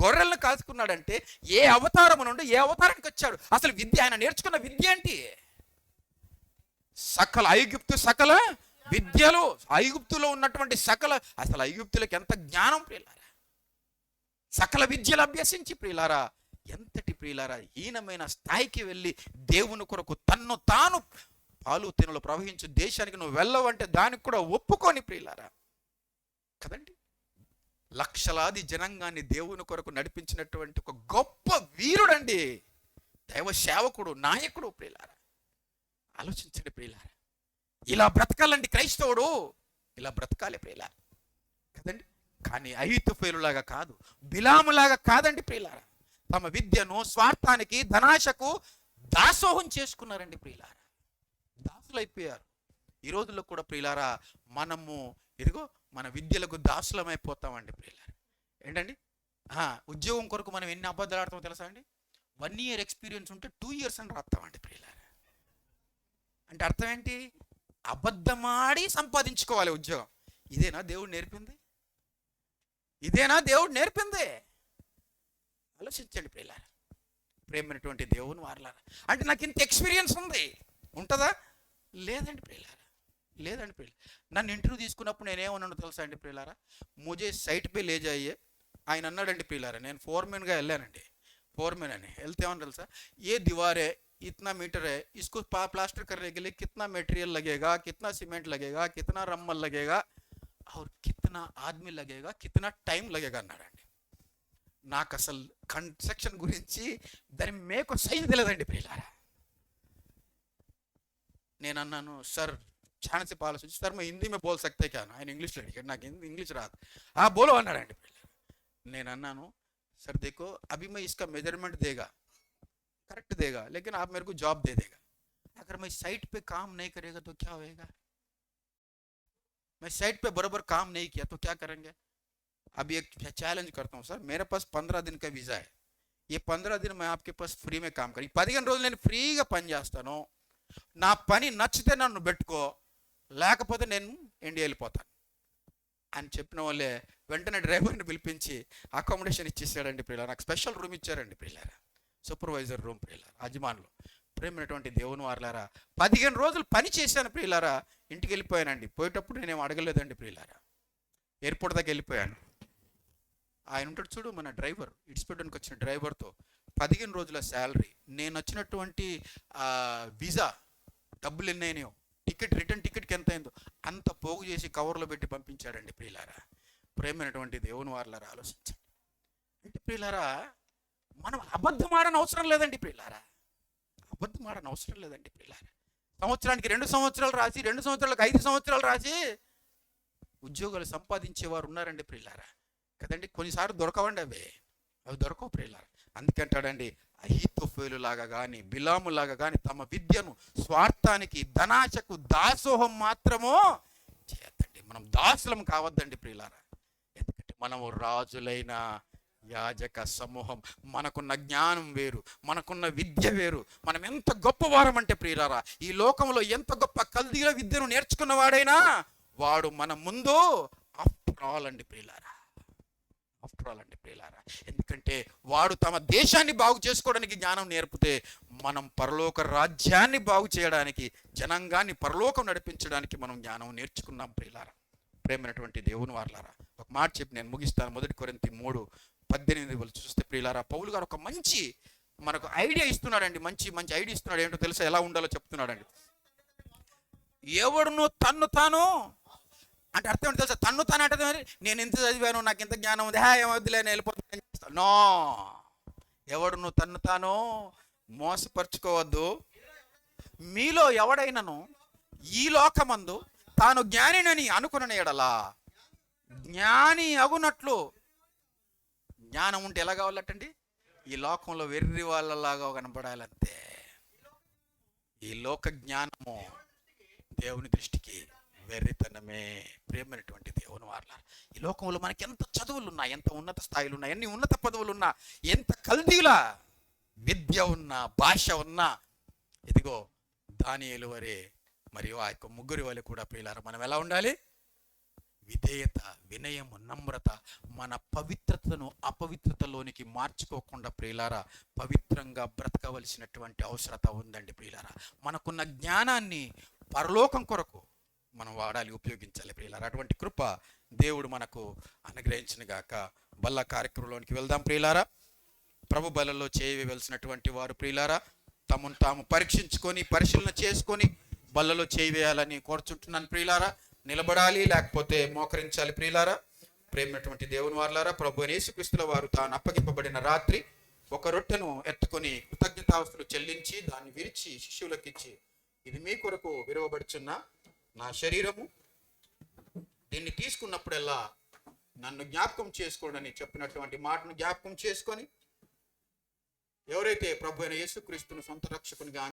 గొర్రెలను కాసుకున్నాడంటే ఏ అవతారం నుండి ఏ అవతారానికి వచ్చాడు? అసలు విద్య, ఆయన నేర్చుకున్న విద్య ఏంటి? సకల విద్యలు, ఐగుప్తులో ఉన్నటువంటి అసలు ఐగుప్తులకు ఎంత జ్ఞానం ప్రియులారా. సకల విద్యలు అభ్యసించి ప్రియులారా ఎంతటి ప్రియులారా హీనమైన స్థాయికి వెళ్ళి దేవుని కొరకు తన్ను తాను పాలు తేనెలు ప్రవహించు దేశానికి నువ్వు వెళ్ళవంటే దానికి కూడా ఒప్పుకొని ప్రియులారా. కదండి, లక్షలాది జనాంగాన్ని దేవుని కొరకు నడిపించినటువంటి ఒక గొప్ప వీరుడండి, దైవ సేవకుడు, నాయకుడు ప్రియులారా. ఆలోచించండి ప్రియులారా. ఇలా బ్రతకాలండి క్రైస్తవుడు, ఇలా బ్రతకాలి ప్రియులారా. కదండి, కానీ అహితోఫేలులాగా కాదు, బిలాములాగా కాదండి ప్రియులారా. తమ విద్యను స్వార్థానికి, ధనాశకు దాసోహం చేసుకున్నారండి ప్రియులారా. దాసులైపోయారు. ఈ రోజుల్లో కూడా ప్రియులారా మనము ఇదిగో మన విద్యలకు దాసులమైపోతామండి ప్రియులారా. ఏంటండి, ఉద్యోగం కొరకు మనం ఎన్ని అబద్ధాలు ఆడతామో తెలుసా అండి? 1 year ఎక్స్పీరియన్స్ ఉంటే 2 years అని రాస్తామండి ప్రియులారా. అంటే అర్థం ఏంటి? అబద్ధమాడి సంపాదించుకోవాలి ఉద్యోగం. ఇదేనా దేవుడు నేర్పింది? ఆలోచించండి ప్రియులారా. ప్రేమైనటువంటి దేవుని వారలారా. అంటే నాకు ఇంత ఎక్స్పీరియన్స్ ఉంది, ఉంటుందా? లేదండి ప్రియులారా. లేదండి ప్రియుల. నన్ను ఇంటర్వ్యూ తీసుకున్నప్పుడు నేనేమన్నాను తెలుసా అండి ప్రియులారా, ముజే సైట్ పే లే జాయియే. ఆయన అన్నాడండి ప్రియులారా, నేను ఫోర్మెన్గా వెళ్ళానండి, ఫోర్మెన్ అని వెళ్తే ఏమన్నా తెలుసా, ఏ దివారే इतना मीटर है, इसको प्लास्टर करने के लिए कितना मटेरियल लगेगा, कितना सीमेंट लगेगा, कितना रम्मल लगेगा और कितना आदमी लगेगा, कितना టైం लगेगा అన్నాడండి. నాకు అసలు కన్స్ట్రక్షన్ గురించి దాని మేకు సైజ్ తెలియదండి ప్రియులారా. నేను అన్నాను, సార్ చాలా సేపు ఆలోచించి, సార్ मैं हिंदी में बोल सकते क्या, ఆయన ఇంగ్లీష్లో అడిగాడు, నాకు ఇంగ్లీష్ రాదు. బోలో అన్నాడండి. నేను అన్నాను, सर देखो अभी मैं इसका मेजरमेंट देगा, करेक्ट देगा, लेकिन आप मेरे को जॉब दे देगा. अगर मैं साइट पे काम नहीं करेगा तो क्या होएगा, मैं साइट पे बराबर काम नहीं किया तो क्या करेंगे. अभी एक चैलेंज करता हूँ सर, मेरे पास 15 दिन का वीज़ा है, ये 15 दिन मैं आपके पास ఫ్రీ में काम करी, 15 రోజులు నేను ఫ్రీగా పని చేస్తాను, నా పని నచ్చితే నన్ను పెట్టుకో, లేకపోతే నేను ఇండియా వెళ్ళిపోతాను అని చెప్పిన వాళ్ళే వెంటనే డ్రైవర్ని పిలిపించి అకామిడేషన్ ఇచ్చేసాడండి ప్రియులారా. నాకు స్పెషల్ రూమ్ ఇచ్చారండి ప్రియులారా, సూపర్వైజర్ రూమ్ ప్రియులారా, అజ్మాన్లో. ప్రేమైనటువంటి దేవుని వారలారా, 15 రోజులు పని చేశాను ప్రియులారా, ఇంటికి వెళ్ళిపోయానండి. పోయేటప్పుడు నేనేం అడగలేదండి ప్రియులారా, ఎయిర్పోర్ట్ దాకా వెళ్ళిపోయాను. ఆయన ఉంటాడు చూడు మన డ్రైవర్, ఇడిచిపెట్టడానికి వచ్చిన డ్రైవర్తో 15 రోజుల శాలరీ, నేను వచ్చినటువంటి వీసా డబ్బులు ఎన్నైనాయో, టికెట్ రిటర్న్ టికెట్కి ఎంత అయిందో అంత పోగు చేసి కవర్లో పెట్టి పంపించాడండి ప్రియులారా. ప్రేమైనటువంటి దేవుని వారలారా, ఆలోచించండి. అంటే ప్రియులారా, మనం అబద్ధం ఆడని అవసరం లేదండి ప్రియులారా, అబద్ధం ఆడని అవసరం లేదండి ప్రియులారా. సంవత్సరానికి 2 సంవత్సరాలు రాసి, 2 సంవత్సరాలకు 5 సంవత్సరాలు రాసి ఉద్యోగాలు సంపాదించేవారు ఉన్నారండి ప్రియులారా, కదండి. కొన్నిసార్లు దొరకవండి అవి దొరకవు ప్రియులారా. అందుకంటాడండి, అహీతోఫేలు లాగా కానీ బిలాము లాగా కానీ తమ విద్యను స్వార్థానికి ధనాశకు దాసోహం మాత్రమో చేయొద్దండి. మనం దాసులం కావద్దండి ప్రియులారా. ఎందుకంటే మనము రాజులైన యాజక సమూహం, మనకున్న జ్ఞానం వేరు, మనకున్న విద్య వేరు. మనం ఎంత గొప్పవారం అంటే ప్రియులారా, ఈ లోకంలో ఎంత గొప్ప కల్దీల విద్యను నేర్చుకున్నవాడైనా వాడు మన ముందు ఆఫ్టర్ ఆల్ అండి ప్రియులారా, ఆఫ్టర్ ఆల్ అండి ప్రియులారా. ఎందుకంటే వాడు తమ దేశాన్ని బాగు చేసుకోవడానికి జ్ఞానం నేర్పితే, మనం పరలోక రాజ్యాన్ని బాగు చేయడానికి, జనాంగాన్ని పరలోకం నడిపించడానికి మనం జ్ఞానం నేర్చుకున్నాం ప్రియులారా. ప్రేమైనటువంటి దేవుని వారలారా, ఒక మాట చెప్పి నేను ముగిస్తాను. 1 కొరింథీ 3:18 చూస్తే ప్రియులారా, పౌలు గారు ఒక మంచి మనకు ఐడియా ఇస్తున్నాడండి, మంచి మంచి ఐడియా ఇస్తున్నాడు. ఏంటో తెలుసా, ఎలా ఉండాలో చెప్తున్నాడండి. ఎవడును తన్ను తాను అంటే అర్థం ఏంటి తెలుసా, తన్ను తాను అంటే నేను ఇంత చదివాను, నాకు ఇంత జ్ఞానం ఉంది, ఏమొద్దులే నేను వెళ్ళిపోతాను చేస్తాను. నో, ఎవడును తన్ను తాను మోసపరుచుకోవద్దు. మీలో ఎవడైనను ఈ లోకమందు తాను జ్ఞానినని అనుకున్న ఎడలా జ్ఞాని అగునట్లు. జ్ఞానం ఉంటే ఎలా కావాలటండి, ఈ లోకంలో వెర్రి వాళ్ళలాగా కనపడాలంతే. ఈ లోక జ్ఞానము దేవుని దృష్టికి వెర్రితనమే. ప్రేమైనటువంటి దేవుని వారలారా, ఈ లోకంలో మనకి ఎంత చదువులు ఉన్నా, ఎంత ఉన్నత స్థాయిలు ఉన్నా, ఎన్ని ఉన్నత పదవులు ఉన్నా, ఎంత కల్దీల విద్య ఉన్నా, భాష ఉన్నా, ఇదిగో దానియేలు వరే మరియు ఆ యొక్క ముగ్గురి వలె కూడా ప్రియులారా మనం ఎలా ఉండాలి, విధేయత, వినయము, నమ్రత, మన పవిత్రతను అపవిత్రతలోనికి మార్చుకోకుండా ప్రియులారా పవిత్రంగా బ్రతకవలసినటువంటి అవసరత ఉందండి ప్రియులారా. మనకున్న జ్ఞానాన్ని పరలోకం కొరకు మనం వాడాలి, ఉపయోగించాలి ప్రియులారా. అటువంటి కృప దేవుడు మనకు అనుగ్రహించిన గాక. బల్ల కార్యక్రమంలోనికి వెళ్దాం ప్రియులారా. ప్రభు బలలో చేయవలసినటువంటి వారు ప్రియులారా తమను తాము పరీక్షించుకొని పరిశీలన చేసుకొని బల్లలో చేయవేయాలని కోరుచుంటున్నాను ప్రియులారా. నిలబడాలి, లేకపోతే మోకరించాలి ప్రియులారా. ప్రేమైనటువంటి దేవుని వారలారా, ప్రభు యేసుక్రీస్తుల వారు తాను అప్పగింపబడిన రాత్రి ఒక రొట్టెను ఎత్తుకొని కృతజ్ఞతాస్తులు చెల్లించి దాన్ని విరిచి శిష్యులకు ఇచ్చి, ఇది మీ కొరకు విరవబడుచున్న నా శరీరము, దీన్ని తీసుకున్నప్పుడల్లా నన్ను జ్ఞాపకం చేసుకోండి చెప్పినటువంటి మాటను జ్ఞాపకం చేసుకొని, ఎవరైతే ప్రభు అయిన యేసుక్రీస్తును సొంత రక్షకునిగా